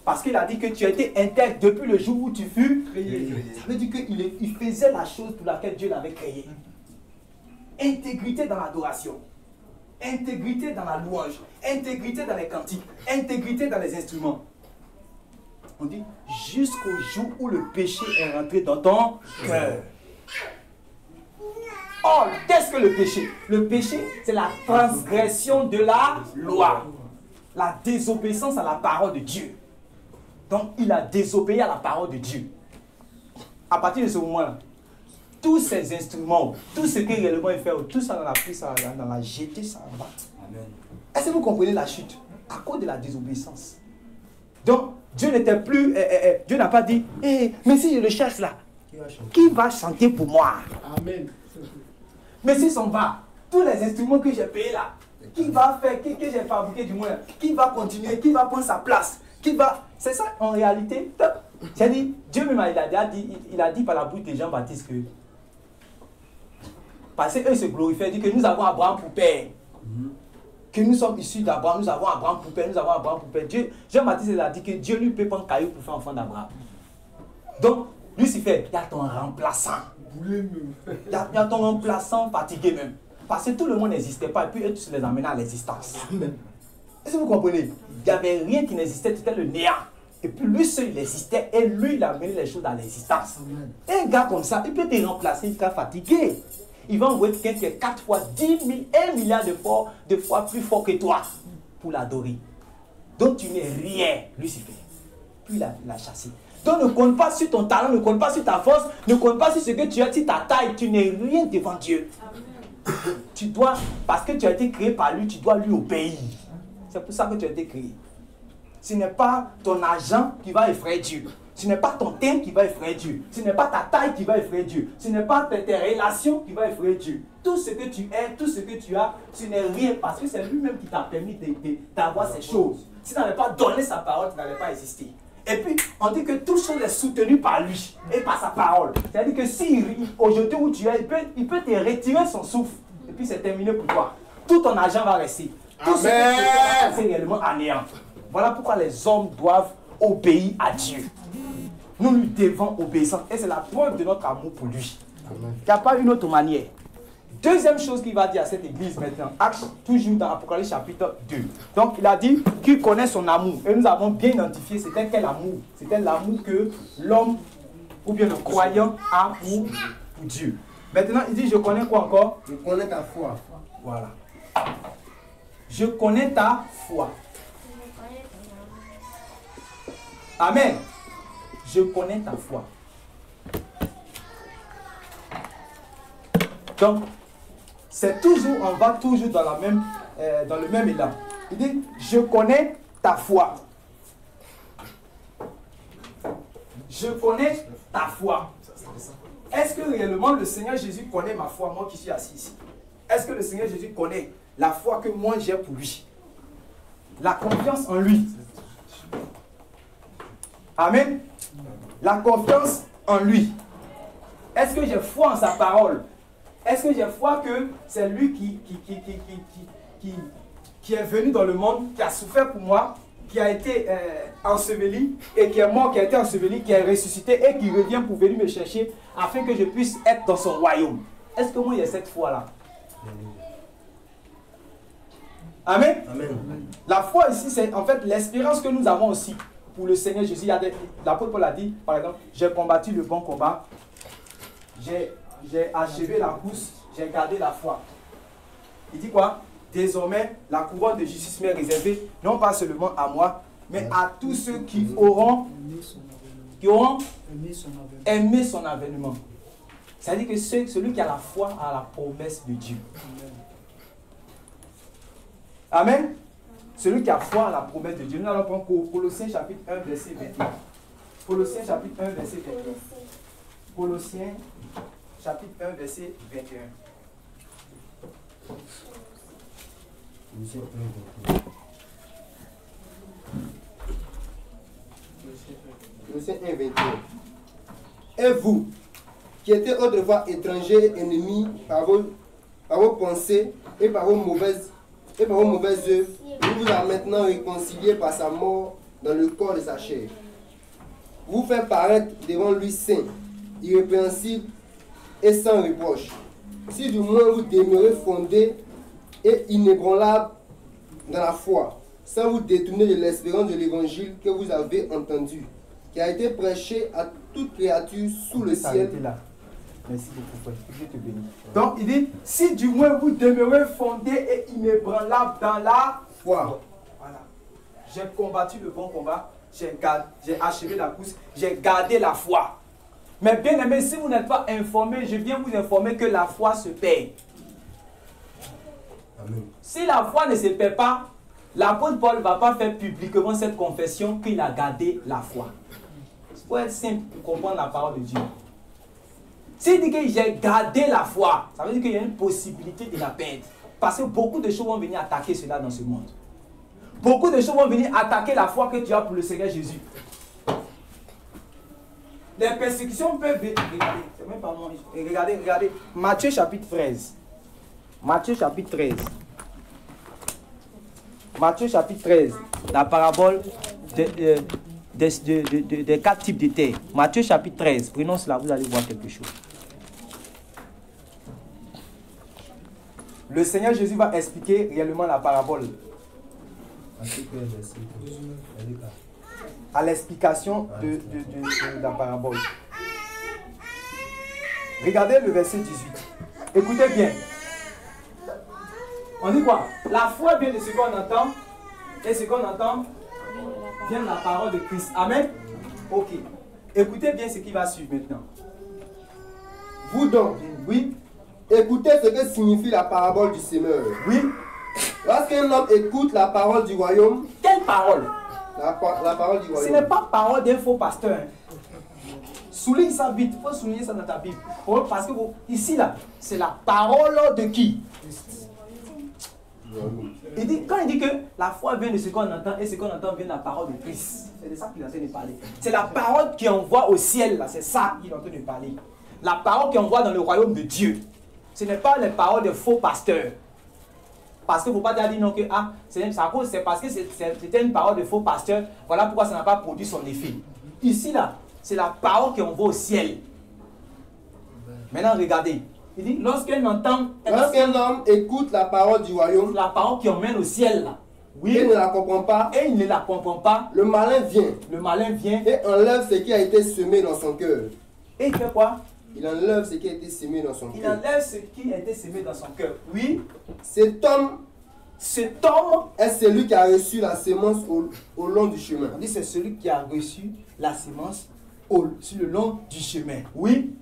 Speaker 1: Parce qu'il a dit que tu étais intègre depuis le jour où tu fus créé. Ça veut dire qu'il faisait la chose pour laquelle Dieu l'avait créé. Intégrité dans l'adoration. Intégrité dans la louange. Intégrité dans les cantiques. Intégrité dans les instruments. On dit jusqu'au jour où le péché est rentré dans ton cœur. Or, qu'est-ce que le péché? Le péché, c'est la transgression de la loi. La désobéissance à la parole de Dieu. Donc, il a désobéi à la parole de Dieu. À partir de ce moment-là, tous ces instruments, tout ce que réellement il fait, tout ça, on a pris ça, on l'a jeté, ça en bas. Est-ce que vous comprenez la chute? À cause de la désobéissance. Donc, Dieu n'était plus, Dieu n'a pas dit, mais si je le cherche là, qui va chanter pour moi? Amen. Mais s'il s'en va, tous les instruments que j'ai payés là, qui va faire, que j'ai fabriqué du moins, qui va continuer, qui va prendre sa place, qui va... C'est ça en réalité. C'est-à-dire, Dieu même il a dit par la bouche de Jean-Baptiste que... Parce qu'eux se glorifiaient, dit que nous avons Abraham pour père. Que nous sommes issus d'Abraham, nous avons Abraham pour père, nous avons Abraham pour père. Jean-Baptiste a dit que Dieu lui peut prendre caillou pour faire enfant d'Abraham. Donc, Lucifer, il y a ton remplaçant. Il y a ton remplaçant fatigué même. Parce que tout le monde n'existait pas et puis eux tous les amenaient à l'existence. Est-ce que vous comprenez? Il n'y avait rien qui n'existait, c'était le néant. Et puis lui seul il existait et lui il a amené les choses à l'existence. Un gars comme ça, il peut te remplacer jusqu'à fatigué. Il va envoyer quelqu'un qui est 4 fois 10 000, 1 milliard de fois plus fort que toi pour l'adorer. Donc tu n'es rien, Lucifer. Puis il l'a chassé. Donc ne compte pas sur ton talent, ne compte pas sur ta force, ne compte pas sur ce que tu as, sur ta taille, tu n'es rien devant Dieu. Tu dois, parce que tu as été créé par lui, tu dois lui obéir. C'est pour ça que tu as été créé. Ce n'est pas ton argent qui va effrayer Dieu. Ce n'est pas ton teint qui va effrayer Dieu. Ce n'est pas ta taille qui va effrayer Dieu. Ce n'est pas tes relations qui va effrayer Dieu. Tout ce que tu es, tout ce que tu as, ce n'est rien parce que c'est lui-même qui t'a permis d'avoir ces choses. S'il n'avait pas donné sa parole, tu n'allais pas exister. Et puis, on dit que toute chose est soutenue par lui et par sa parole. C'est-à-dire que si aujourd'hui où tu es, il peut te retirer son souffle. Et puis c'est terminé pour toi. Tout ton argent va rester. Tout ce que tu fais, c'est réellement anéant. Voilà pourquoi les hommes doivent obéir à Dieu. Nous lui devons obéissance. Et c'est la preuve de notre amour pour lui. Il n'y a pas une autre manière. Deuxième chose qu'il va dire à cette église maintenant, Actes, toujours dans Apocalypse chapitre 2. Donc il a dit qu'il connaît son amour. Et nous avons bien identifié c'était quel amour. C'était l'amour que l'homme ou bien le croyant a pour Dieu. Maintenant il dit je connais quoi encore?
Speaker 2: Je connais ta foi.
Speaker 1: Voilà. Je connais ta foi. Amen. Je connais ta foi. Donc, c'est toujours, on va toujours dans le même élan. Il dit, je connais ta foi. Je connais ta foi. Est-ce que réellement le Seigneur Jésus connaît ma foi, moi qui suis assis ici? Est-ce que le Seigneur Jésus connaît la foi que moi j'ai pour lui? La confiance en lui. Amen. La confiance en lui. Est-ce que j'ai foi en sa parole? Est-ce que j'ai foi que c'est lui qui est venu dans le monde, qui a souffert pour moi, qui a été enseveli, et qui est mort, qui a été enseveli, qui est ressuscité et qui revient pour venir me chercher afin que je puisse être dans son royaume? Est-ce que moi, il y a cette foi-là? Amen.
Speaker 2: Amen.
Speaker 1: La foi ici, c'est en fait l'espérance que nous avons aussi pour le Seigneur Jésus. L'apôtre Paul a dit, par exemple, j'ai combattu le bon combat, j'ai achevé la course, j'ai gardé la foi. Il dit quoi? Désormais, la couronne de justice m'est réservée, non pas seulement à moi, mais à tous ceux qui auront aimé son avènement. C'est-à-dire que celui qui a la foi a la promesse de Dieu. Amen. Celui qui a foi a la promesse de Dieu. Nous allons prendre Colossiens chapitre 1, verset 21. Colossiens chapitre 1, verset 21. Colossiens chapitre 1, verset 21.
Speaker 2: Colossiens 1, 21. Et vous, qui étiez autrefois étrangers et ennemis par vos pensées et par vos mauvaises œuvres, il vous a maintenant réconcilié par sa mort dans le corps de sa chair. Vous fait paraître devant lui saint, irrépréhensible et sans reproche. Si du moins vous demeurez fondés et inébranlables dans la foi, sans vous détourner de l'espérance de l'évangile que vous avez entendu, qui a été prêché à toute créature sous le ciel.
Speaker 1: Là. Merci beaucoup, frère. Dieu te bénisse. Donc, il dit, si du moins vous demeurez fondés et inébranlables dans la foi. Voilà. J'ai combattu le bon combat, j'ai achevé la course, j'ai gardé la foi. Mais bien aimé, si vous n'êtes pas informé, je viens vous informer que la foi se paie.
Speaker 2: Amen.
Speaker 1: Si la foi ne se paie pas, l'apôtre Paul ne va pas faire publiquement cette confession qu'il a gardé la foi. Il faut être simple pour comprendre la parole de Dieu. S'il dit que j'ai gardé la foi, ça veut dire qu'il y a une possibilité de la perdre. Parce que beaucoup de choses vont venir attaquer cela dans ce monde. Beaucoup de choses vont venir attaquer la foi que tu as pour le Seigneur Jésus. Les persécutions peuvent venir. Regardez, c'est même pas moi. Regardez. Matthieu chapitre 13. Matthieu chapitre 13. Matthieu chapitre 13. La parabole des 4 types de terre. Matthieu chapitre 13. Prenons cela, vous allez voir quelque chose. Le Seigneur Jésus va expliquer réellement la parabole. À l'explication de la parabole. Regardez le verset 18. Écoutez bien. On dit quoi? La foi vient de ce qu'on entend. Et ce qu'on entend vient de la parole de Christ. Amen. Ok. Écoutez bien ce qui va suivre maintenant.
Speaker 2: Vous donc,
Speaker 1: Oui.
Speaker 2: écoutez ce que signifie la parabole du semeur.
Speaker 1: Oui.
Speaker 2: Lorsqu'un homme écoute la parole du royaume,
Speaker 1: Quelle parole?
Speaker 2: la parole du
Speaker 1: Ce
Speaker 2: royaume,
Speaker 1: n'est pas parole d'un faux pasteur. Souligne ça vite. Il faut souligner ça dans ta Bible. Parce que ici, là, c'est la parole de qui? Quand il dit que la foi vient de ce qu'on entend et ce qu'on entend vient de la parole de Christ. C'est de ça qu'il est en train de parler. C'est la parole qui envoie au ciel, là. C'est ça qu'il est en train de parler. La parole qui envoie dans le royaume de Dieu. Ce n'est pas les paroles de faux pasteurs. Parce qu'il ne faut pas dire non que c'est parce que c'était une parole de faux pasteur. Voilà pourquoi ça n'a pas produit son effet. Ici, là, c'est la parole qui envoie au ciel. Maintenant, regardez. Il dit, lorsqu'un
Speaker 2: homme écoute la parole du royaume,
Speaker 1: la parole qui emmène au ciel, là. Oui.
Speaker 2: Et ne la comprend pas.
Speaker 1: Et il ne la comprend pas.
Speaker 2: Le malin vient.
Speaker 1: Le malin vient.
Speaker 2: Et enlève ce qui a été semé dans son cœur.
Speaker 1: Et il fait quoi?
Speaker 2: Il enlève ce qui a été semé dans son cœur.
Speaker 1: Il enlève ce qui a été semé dans son cœur. Oui.
Speaker 2: Cet homme
Speaker 1: est
Speaker 2: celui qui a reçu la semence au long du chemin.
Speaker 1: On dit c'est celui qui a reçu la semence sur le long du chemin. Oui.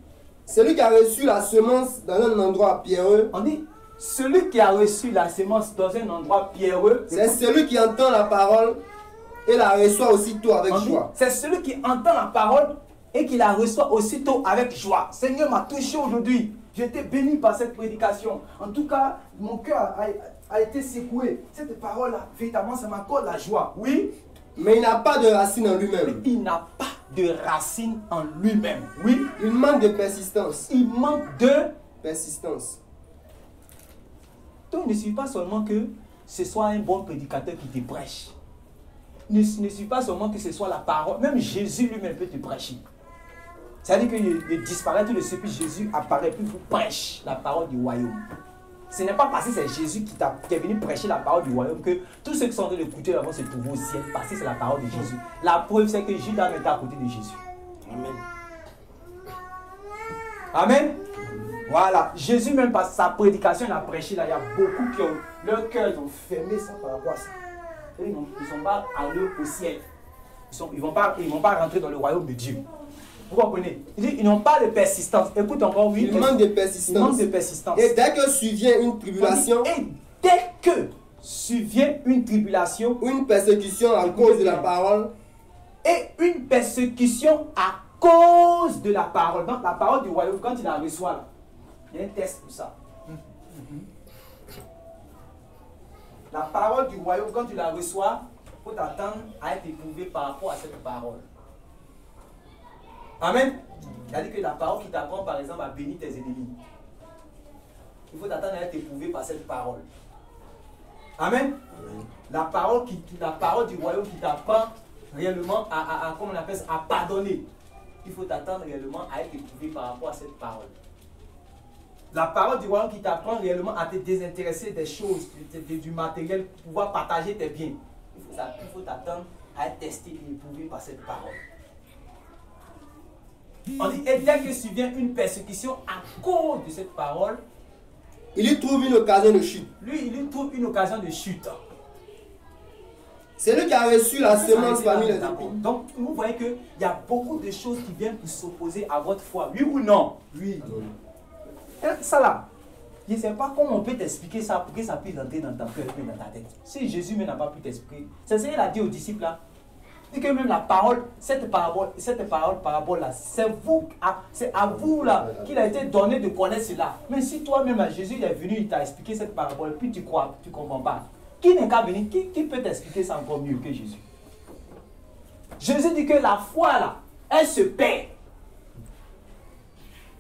Speaker 2: Celui qui a reçu la semence dans un endroit pierreux.
Speaker 1: On dit celui qui a reçu la semence dans un endroit pierreux.
Speaker 2: C'est celui qui entend la parole et la reçoit aussitôt avec joie.
Speaker 1: C'est celui qui entend la parole et qui la reçoit aussitôt avec joie. Seigneur m'a touché aujourd'hui. J'ai été béni par cette prédication. En tout cas, mon cœur a été secoué. Cette parole-là, véritablement, ça m'accorde la joie. Oui.
Speaker 2: Mais il n'a pas de racine en lui-même.
Speaker 1: Il n'a pas de racine en lui-même. Oui.
Speaker 2: Il manque de persistance.
Speaker 1: Il manque de
Speaker 2: persistance.
Speaker 1: Donc, il ne suffit pas seulement que ce soit un bon prédicateur qui te prêche. Il ne suffit pas seulement que ce soit la parole. Même Jésus lui-même peut te prêcher. C'est-à-dire qu'il disparaît tout de suite, puis Jésus apparaît, puis vous prêche la parole du royaume. Ce n'est pas parce que c'est Jésus qui est venu prêcher la parole du royaume que tous ceux qui sont en train d'écouter vont se trouver au ciel, parce que c'est la parole de Jésus. La preuve, c'est que Judas était à côté de Jésus. Amen. Amen. Voilà. Jésus, même par sa prédication, il a prêché là. Il y a beaucoup qui ont leur cœur, ils ont fermé ça par rapport à ça. Ils ne sont pas allés au ciel. Ils ne vont pas rentrer dans le royaume de Dieu. Vous comprenez? Il dit, ils n'ont pas de persistance. Écoute encore, oui.
Speaker 2: Il manque de persistance.
Speaker 1: Il manque de persistance.
Speaker 2: Et dès que survient une tribulation.
Speaker 1: Et dès que survient une tribulation.
Speaker 2: Une persécution à cause de la parole.
Speaker 1: Et une persécution à cause de la parole. Donc la parole du royaume, quand il la reçoit, là, il y a un test pour ça. La parole du royaume, quand tu la reçois, il faut t'attendre à être éprouvé par rapport à cette parole. Amen. C'est-à-dire que la parole qui t'apprend, par exemple, à bénir tes ennemis. Il faut t'attendre à être éprouvé par cette parole. Amen. La parole du royaume qui t'apprend réellement comment on appelle ça, à pardonner. Il faut t'attendre réellement à être éprouvé par rapport à cette parole. La parole du royaume qui t'apprend réellement à te désintéresser des choses, du matériel, pour pouvoir partager tes biens. Il faut t'attendre à être testé et éprouvé par cette parole. On dit, et dès que survient une persécution à cause de cette parole,
Speaker 2: il y trouve une occasion de chute.
Speaker 1: Lui, il y trouve une occasion de chute.
Speaker 2: C'est lui qui a reçu la semence parmi les épis.
Speaker 1: Donc, vous voyez qu'il y a beaucoup de choses qui viennent pour s'opposer à votre foi. Oui ou non? Oui. Ça là, je ne sais pas comment on peut t'expliquer ça pour que ça puisse entrer dans ton cœur et dans ta tête. Si Jésus même n'a pas pu t'expliquer, c'est ce qu'il a dit aux disciples là. Il dit que même la parole, cette parabole là, c'est à vous là qu'il a été donné de connaître cela. Mais si toi-même là, Jésus il est venu, il t'a expliqué cette parabole, puis tu crois, tu ne comprends pas. Qui n'est qu'à venir, qui peut t'expliquer ça encore mieux que Jésus? Jésus dit que la foi là, elle se perd.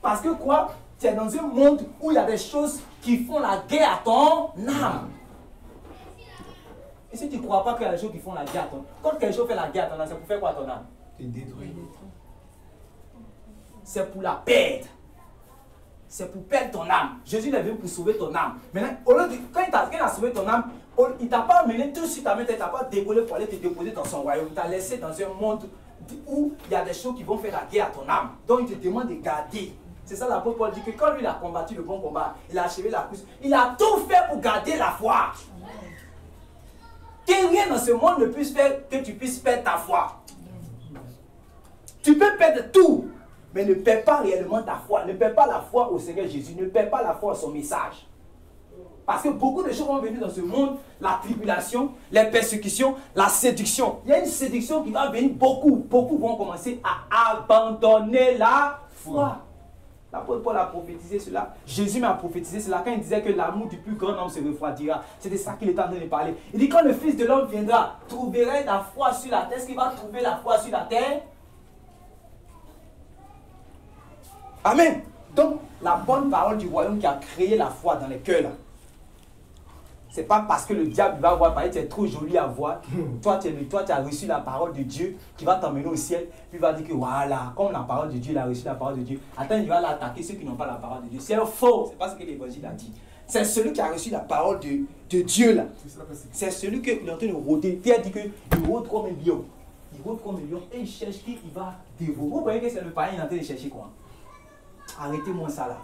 Speaker 1: Parce que quoi? Tu es dans un monde où il y a des choses qui font la guerre à ton âme. Et si tu ne crois pas qu'il y a des choses qui font la guerre à ton âme, quand quelque chose fait la guerre à ton âme, c'est pour faire quoi à ton âme? Te détruire. C'est pour la perdre. C'est pour perdre ton âme. Jésus est venu pour sauver ton âme. Maintenant, au lieu de, quand il a sauvé ton âme, il ne t'a pas amené tout de suite à mettre, il ne t'a pas décollé pour aller te déposer dans son royaume. Il t'a laissé dans un monde où il y a des choses qui vont faire la guerre à ton âme. Donc il te demande de garder. C'est ça l'apôtre Paul dit que quand lui il a combattu le bon combat, il a achevé la course, il a tout fait pour garder la foi. Que rien dans ce monde ne puisse faire que tu puisses perdre ta foi. Tu peux perdre tout, mais ne perds pas réellement ta foi. Ne perds pas la foi au Seigneur Jésus. Ne perds pas la foi à son message. Parce que beaucoup de choses vont venir dans ce monde, la tribulation, les persécutions, la séduction. Il y a une séduction qui va venir, beaucoup vont commencer à abandonner la foi. L'apôtre Paul a prophétisé cela, Jésus m'a prophétisé cela quand il disait que l'amour du plus grand homme se refroidira. C'était ça qu'il était en train de parler. Il dit quand le Fils de l'homme viendra, trouverait la foi sur la terre. Est-ce qu'il va trouver la foi sur la terre? Amen. Donc, la bonne parole du royaume qui a créé la foi dans les cœurs, là, c'est pas parce que le diable va voir, tu es trop joli à voir. Toi, tu as reçu la parole de Dieu qui va t'emmener au ciel. Puis il va dire que voilà, comme la parole de Dieu, il a reçu la parole de Dieu. Attends, il va l'attaquer ceux qui n'ont pas la parole de Dieu. C'est faux. C'est pas ce que l'évangile a dit. C'est celui qui a reçu la parole de Dieu là. C'est celui qui est en train de rôder. Pierre dit qu'il rôde comme un lion. Il rôde comme un lion et il cherche qui il va dévorer. Vous voyez que c'est le païen qui est en train de chercher quoi? Arrêtez-moi ça là.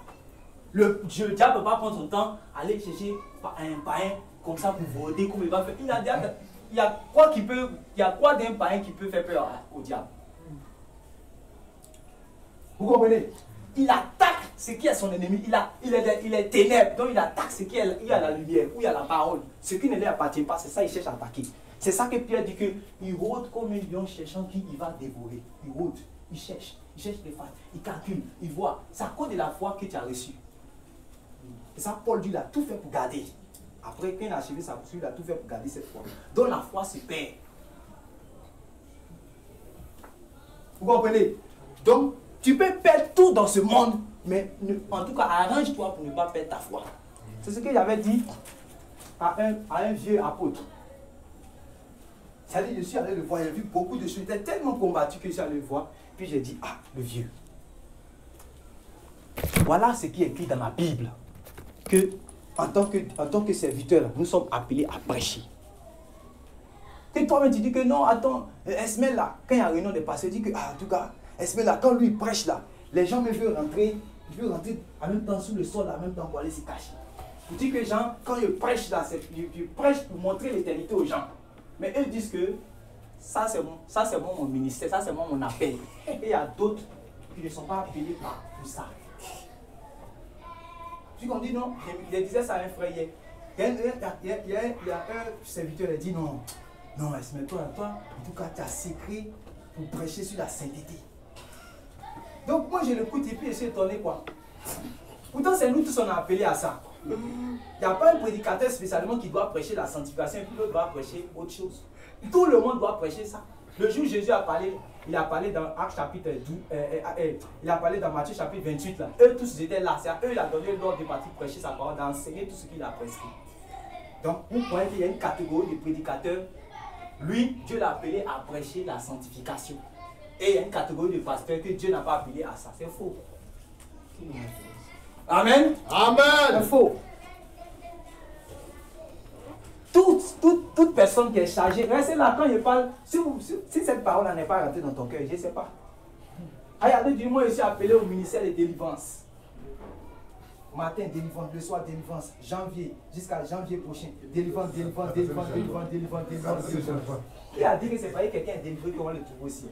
Speaker 1: Le diable ne peut pas prendre son temps, aller chercher un païen comme ça pour voter, comme il va faire. Il y a quoi d'un païen qui peut faire peur au diable? Vous comprenez? Il attaque ce qui est son ennemi. Il est ténèbres, donc il attaque ce qui est la lumière, où il y a la parole. Ce qui ne lui appartient pas, c'est ça qu'il cherche à attaquer. C'est ça que Pierre dit qu'il rôde comme un lion cherchant qui il va dévorer. Il rôde, il cherche les failles, il calcule, il voit. C'est à cause de la foi que tu as reçue. Et ça, Paul dit, il a tout fait pour garder. Après, quand il a achevé sa poursuite, il a tout fait pour garder cette foi. Donc la foi se perd. Vous comprenez? Donc, tu peux perdre tout dans ce monde, mais en tout cas, arrange-toi pour ne pas perdre ta foi. C'est ce que j'avais dit à un vieux apôtre. C'est-à-dire, je suis allé le voir, j'ai vu beaucoup de choses. J'étais tellement combattu que je suis allé le voir. Puis j'ai dit, ah, le vieux. Voilà ce qui est écrit dans la Bible. Que en tant que serviteur, nous sommes appelés à prêcher. Et toi-même, tu dis que non, attends, Esmel là, quand il y a une réunion de pasteurs, il dit que, en tout cas, Esmel là, quand lui prêche là, les gens me veulent rentrer en même temps sous le sol, en même temps pour aller se cacher. Je dis que les gens, quand ils prêchent là, ils prêchent pour montrer l'éternité aux gens. Mais eux disent que ça c'est mon ministère, ça c'est mon appel. Et il y a d'autres qui ne sont pas appelés par tout ça. Tu qu'on dit non, il disait ça à un frère hier. Il y a un serviteur qui dit non, Esmel, toi, en tout cas, tu as secret pour prêcher sur la sainteté. Donc moi je l'écoute et puis je suis étonné quoi. Pourtant c'est nous tous on a appelé à ça. Il n'y a pas un prédicateur spécialement qui doit prêcher la sanctification et puis l'autre doit prêcher autre chose. Tout le monde doit prêcher ça. Le jour où Jésus a parlé, il a parlé dans Actes chapitre 12, il a parlé dans Matthieu chapitre 28 là. Eux tous étaient là, c'est à eux il a donné l'ordre de partir prêcher sa parole, d'enseigner tout ce qu'il a prescrit. Donc vous voyez qu'il y a une catégorie de prédicateurs. Lui, Dieu l'a appelé à prêcher la sanctification. Et il y a une catégorie de pasteurs que Dieu n'a pas appelé à ça. C'est faux. Amen.
Speaker 4: Amen.
Speaker 1: C'est faux. Toute personne qui est chargée, restez là quand je parle. Si cette parole n'est pas rentrée dans ton cœur, je ne sais pas. Regardez, du moins, je suis appelé au ministère de délivrance. Matin, délivrance, le soir, délivrance. Janvier, jusqu'à janvier prochain. Délivrance. Qui a dit que c'est pas quelqu'un est délivré qu'on va le trouver aussi.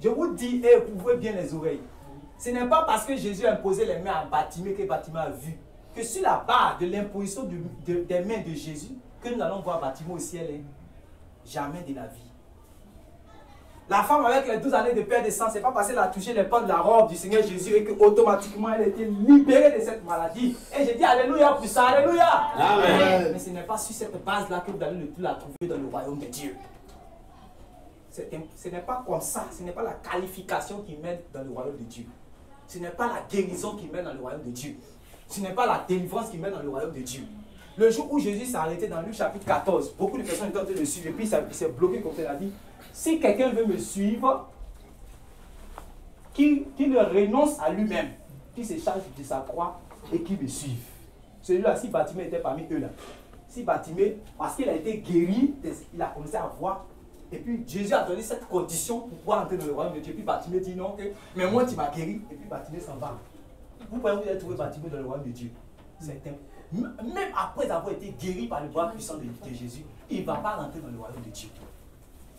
Speaker 1: Je vous dis, ouvrez bien les oreilles. Ce n'est pas parce que Jésus a imposé les mains à Bartimée que Bartimée a vu. Que sur la base de l'imposition des mains de Jésus, que nous allons voir Bartimée au ciel. Hein. Jamais de la vie. La femme avec les 12 années de perte de sang, ce n'est pas parce qu'elle a touché les pans de la robe du Seigneur Jésus et qu'automatiquement elle a été libérée de cette maladie. Et je dis Alléluia pour ça, Alléluia. Amen. Mais ce n'est pas sur cette base-là que vous allez la trouver dans le royaume de Dieu. Ce n'est pas comme ça, ce n'est pas la qualification qui mène dans le royaume de Dieu. Ce n'est pas la guérison qui mène dans le royaume de Dieu. Ce n'est pas la délivrance qui mène dans le royaume de Dieu. Le jour où Jésus s'est arrêté dans Luc chapitre 14, beaucoup de personnes étaient en train de le suivre et puis il s'est bloqué comme il a dit. Si quelqu'un veut me suivre, qu'il renonce à lui-même, qu'il se charge de sa croix et qu'il me suive. Celui-là, si Bartimée était parmi eux là, si Bartimée, parce qu'il a été guéri, il a commencé à voir. Et puis Jésus a donné cette condition pour pouvoir entrer dans le royaume de Dieu. Puis Bartimée dit non, okay, mais moi tu m'as guéri. Et puis Bartimée s'en va. Vous pouvez vous avez trouvé Bartimée dans le royaume de Dieu. Même après avoir été guéri par le bras puissant de Jésus, il ne va pas rentrer dans le royaume de Dieu.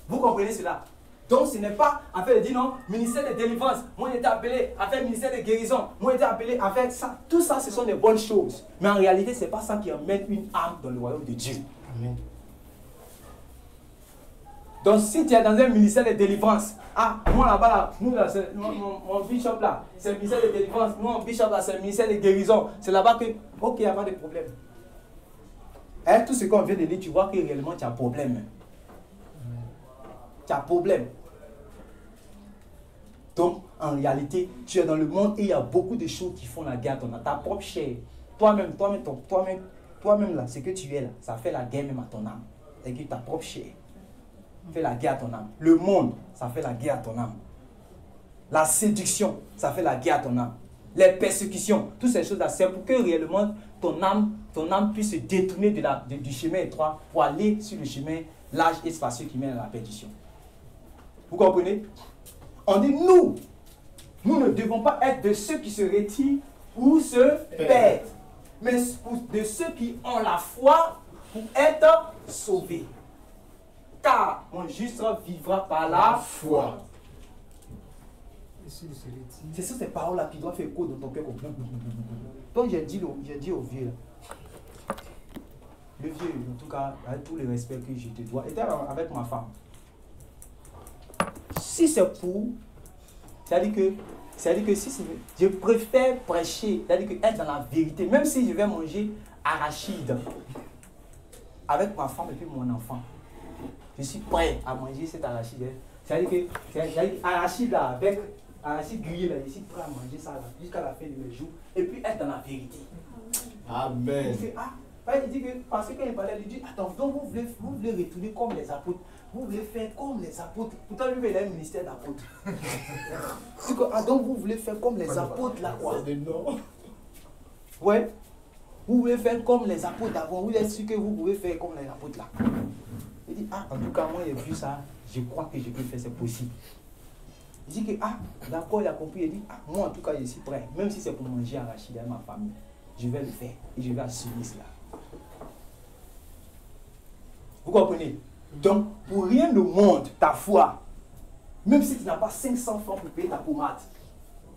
Speaker 1: Vous comprenez cela? Donc ce n'est pas à faire de dire non, ministère de délivrance, moi j'ai été appelé à faire ministère de guérison, moi j'ai été appelé à faire ça. Tout ça, ce sont des bonnes choses. Mais en réalité, ce n'est pas ça qui emmène une âme dans le royaume de Dieu.
Speaker 2: Amen.
Speaker 1: Donc si tu es dans un ministère de délivrance, ah, moi là-bas, là, nous là, mon bishop là, c'est le ministère de délivrance, nous mon bishop là, c'est le ministère de guérison, c'est là-bas que, ok, il n'y a pas de problème. Hein, tout ce qu'on vient de dire, tu vois que réellement tu as problème. Tu as problème. Donc, en réalité, tu es dans le monde et il y a beaucoup de choses qui font la guerre à ton âme. Ta propre chair, toi-même là, ce que tu es là, ça fait la guerre même à ton âme. C'est que ta propre chair fait la guerre à ton âme. Le monde, ça fait la guerre à ton âme. La séduction, ça fait la guerre à ton âme. Les persécutions, toutes ces choses-là, c'est pour que réellement ton âme puisse se détourner du chemin étroit pour aller sur le chemin large et spacieux qui mène à la perdition. Vous comprenez? On dit nous ne devons pas être de ceux qui se retirent ou se perdent, mais de ceux qui ont la foi pour être sauvés. Car mon juste vivra par la foi. C'est sur ces paroles-là qui doivent faire écho dans ton cœur. Donc j'ai dit au vieux, là. Le vieux, en tout cas, avec tout le respect que je te dois, était avec ma femme. Si c'est pour, c'est-à-dire que si je préfère prêcher, c'est-à-dire que être dans la vérité, même si je vais manger arachide avec ma femme et puis mon enfant, je suis prêt à manger cet arachide. C'est-à-dire que arachide là, avec arachide grillé là, je suis prêt à manger ça là, jusqu'à la fin de mes jours, et puis être dans la vérité.
Speaker 4: Amen.
Speaker 1: Il dit que, parce qu'il parlait, il dit, attends, donc vous voulez retourner comme les apôtres. Vous voulez faire comme les apôtres. Pourtant, lui, il a un ministère d'apôtre. Donc vous voulez faire comme les apôtres là, quoi. Ouais. Vous voulez faire comme les apôtres d'avant. Vous êtes sûr que vous pouvez faire comme les apôtres là. Il dit, en tout cas, moi, j'ai vu ça. Je crois que je peux faire, c'est possible. Il dit que, d'accord, il a compris. Il dit, moi, en tout cas, je suis prêt. Même si c'est pour manger arachide avec ma famille, je vais le faire. Et je vais assumer cela. Vous comprenez? Donc, pour rien au monde, ta foi, même si tu n'as pas 500 francs pour payer ta pommade,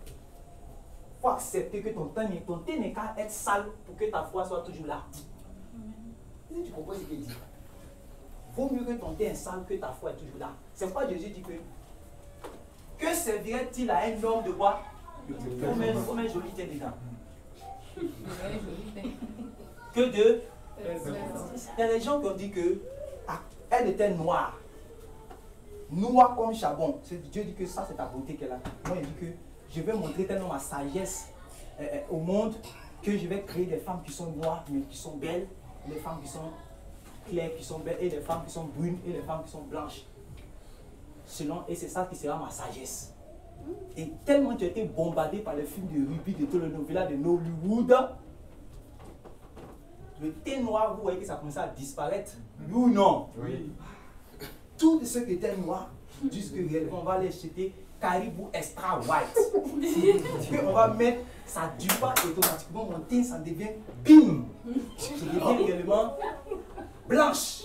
Speaker 1: il faut accepter que ton thé n'est qu'à être sale pour que ta foi soit toujours là. Tu comprends ce qu'il dit? Vaut mieux que ton thé est sale que ta foi est toujours là. C'est pourquoi Jésus dit que servirait-il à un homme de bois? Comme un joli thé dedans. Que de... Il y a des gens qui ont dit que elle était noire. Noire comme charbon. Dieu dit que ça c'est ta beauté qu'elle a. Moi il dit que je vais montrer tellement ma sagesse au monde que je vais créer des femmes qui sont noires mais qui sont belles, des femmes qui sont claires, qui sont belles, et des femmes qui sont brunes, et des femmes qui sont blanches. Et c'est ça qui sera ma sagesse. Et tellement tu as été bombardé par les films de Ruby, de telenovela, de Nollywood, le thé noir, vous voyez que ça commence à disparaître. Oui ou non? Oui. Tous ceux qui étaient noirs disent que réellement on va les jeter Caribou Extra White. On va mettre ça du pas automatiquement, mon thé ça devient bim. Ça devient réellement blanche.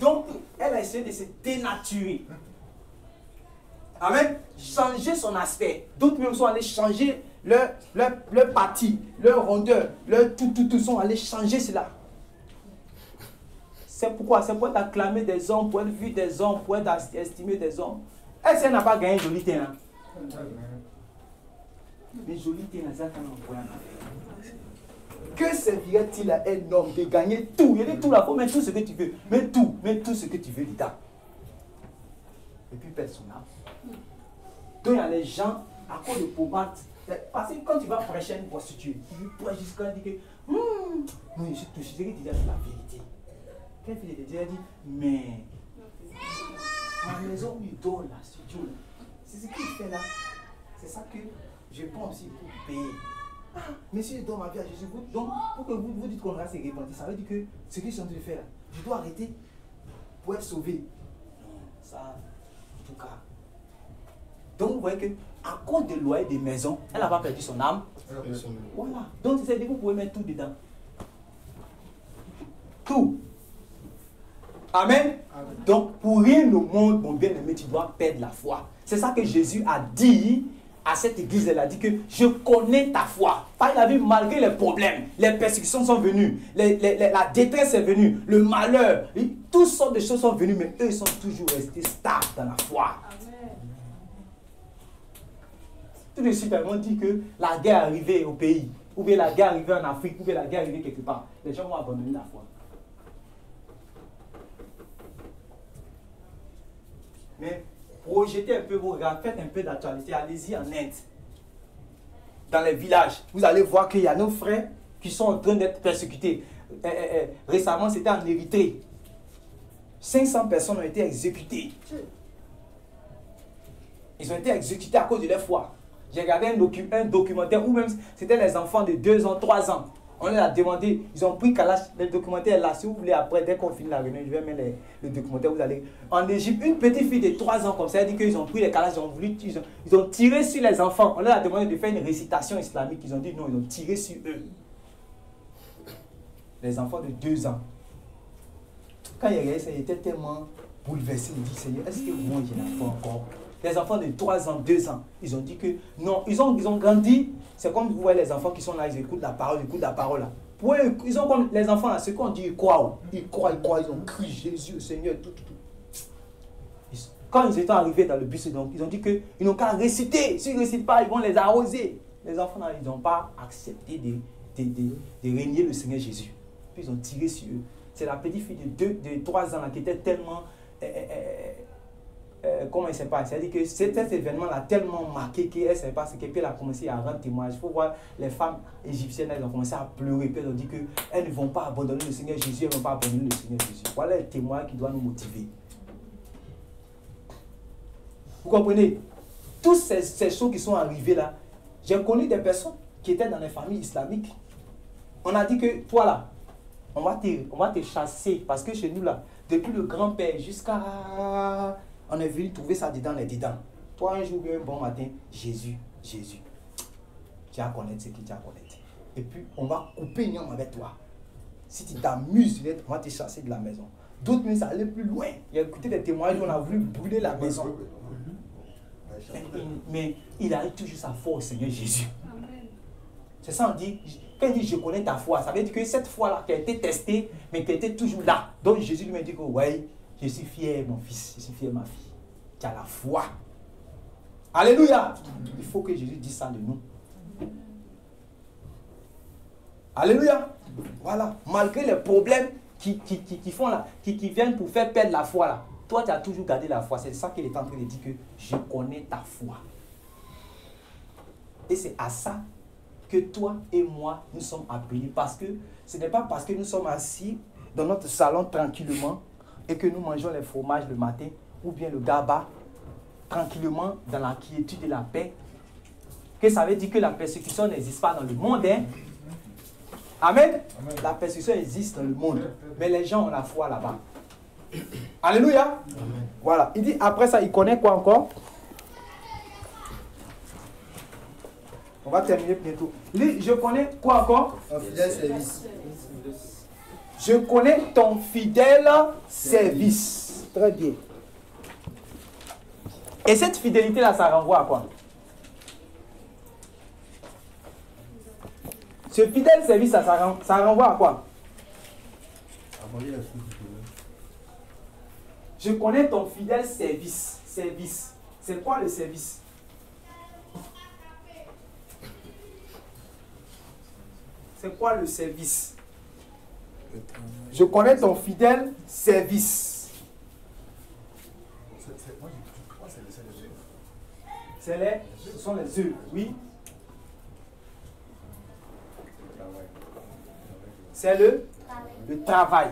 Speaker 1: Donc elle a essayé de se dénaturer. Amen. Changer son aspect. D'autres même sont allés changer leur partie, leur rondeur, leur tout sont allés changer cela. C'est pourquoi? C'est pour être acclamé des hommes, pour être vu des hommes, pour être estimé des hommes. Est-ce qu'elle n'a pas gagné joli thé là? Mais joli thé là, ça que servirait-il à un homme de gagner tout? Il dit tout là, faut mettre tout ce que tu veux. Mets tout ce que tu veux dedans. Et puis perdre son âme. Donc il y a les gens, à cause de pommade, parce que quand tu vas prêcher une prostituée, tu prêches jusqu'à dire que non, je suis touché, je vais dire la vérité. Quelle fille de Dieu a dit, mais ma maison lui donne la studio. C'est ce qu'il fait là. C'est ça que je prends aussi pour payer. Mais si je donne ma vie à Jésus, donc pour que vous dites qu'on va se repentir, ça veut dire que ce que je suis en train de faire là, je dois arrêter pour être sauvé. Non, ça, en tout cas. Donc vous voyez que à cause des loyers des maisons, elle n'a pas perdu son âme. Voilà. Donc c'est que vous pouvez mettre tout dedans. Tout. Amen. Donc, pour rien au monde, mon bien-aimé, tu dois perdre la foi. C'est ça que Jésus a dit à cette église. Elle a dit que je connais ta foi. Parce qu'il a vu, malgré les problèmes, les persécutions sont venues, la détresse est venue, le malheur, toutes sortes de choses sont venues, mais eux, ils sont toujours restés stables dans la foi. Amen. Tout de suite, ils m'ont dit que la guerre est arrivée au pays, ou bien la guerre est arrivée en Afrique, ou bien la guerre est arrivée quelque part. Les gens vont abandonner la foi. Mais projetez un peu vos regards, faites un peu d'actualité, allez-y en Inde. Dans les villages, vous allez voir qu'il y a nos frères qui sont en train d'être persécutés. Récemment, c'était en Érythrée. 500 personnes ont été exécutées. Ils ont été exécutés à cause de leur foi. J'ai regardé un documentaire où même c'était les enfants de 2 ans, 3 ans. On leur a demandé, ils ont pris Kalash, le documentaire là, si vous voulez, après, dès qu'on finit la réunion, je vais mettre le documentaire, vous allez. En Égypte, une petite fille de 3 ans comme ça, elle dit qu'ils ont pris les Kalash, ils ont tiré sur les enfants. On leur a demandé de faire une récitation islamique, ils ont dit non, ils ont tiré sur eux. Les enfants de 2 ans. Quand il regardait ça, il était tellement bouleversé, il dit, Seigneur, est-ce que moi j'ai la foi encore? Les enfants de 3 ans, 2 ans, ils ont dit que non, ils ont grandi. C'est comme vous voyez les enfants qui sont là, ils écoutent la parole là. Ils ont comme les enfants là, ce qu'on dit, ils croient, ils ont crié Jésus, Seigneur, tout. Quand ils étaient arrivés dans le bus, donc, ils ont dit qu'ils n'ont qu'à réciter. S'ils ne récitent pas, ils vont les arroser. Les enfants là, ils n'ont pas accepté de régner le Seigneur Jésus. Puis ils ont tiré sur eux. C'est la petite fille de 3 ans là, qui était tellement... comment elle ne sait pas, c'est-à-dire que cet événement l'a tellement marqué qu'elle ne sait pas ce qu'elle a commencé à rendre témoignage. Il faut voir les femmes égyptiennes, elles ont commencé à pleurer, puis elles ont dit qu'elles ne vont pas abandonner le Seigneur Jésus, elles ne vont pas abandonner le Seigneur Jésus. Voilà le témoignage qui doit nous motiver. Vous comprenez? Toutes ces choses qui sont arrivées là, j'ai connu des personnes qui étaient dans les familles islamiques. On a dit que toi là, on va te chasser parce que chez nous là, depuis le grand-père jusqu'à... On est venu trouver ça dedans, les dedans. Toi, un jour, un bon matin, Jésus. Tu vas connaître ce que tu vas connaître. Et puis, on va couper une jambe avec toi. Si tu t'amuses, on va te chasser de la maison. D'autres, mais ça allait plus loin. Il y a écouté des témoignages, on a voulu brûler la maison. Mais il a toujours sa foi au Seigneur Jésus. C'est ça, on dit, quand il dit je connais ta foi, ça veut dire que cette foi-là qui a été testée, mais qui était toujours là. Donc Jésus lui dit que, ouais, je suis fier, mon fils, je suis fier, ma fille. Tu as la foi. Alléluia. Il faut que Jésus dise ça de nous. Alléluia. Voilà. Malgré les problèmes qui font là, qui viennent pour faire perdre la foi là, toi tu as toujours gardé la foi. C'est ça qu'il est en train de dire que je connais ta foi. Et c'est à ça que toi et moi nous sommes appelés. Parce que ce n'est pas parce que nous sommes assis dans notre salon tranquillement et que nous mangeons les fromages le matin ou bien le gaba tranquillement dans la quiétude et la paix que ça veut dire que la persécution n'existe pas dans le monde. Hein? Amen. Amen. La persécution existe dans le monde, mais les gens ont la foi là-bas. Alléluia. Amen. Voilà. Il dit après ça, il connaît quoi encore? On va terminer bientôt. Il dit, je connais quoi encore?
Speaker 2: Un fidèle service.
Speaker 1: Je connais ton fidèle service. Très bien. Et cette fidélité-là, ça renvoie à quoi? Ce fidèle service, ça renvoie à quoi? Je connais ton fidèle service. Service. C'est quoi le service? C'est quoi le service? Je connais ton fidèle service. Ce sont les œufs, oui. C'est le travail.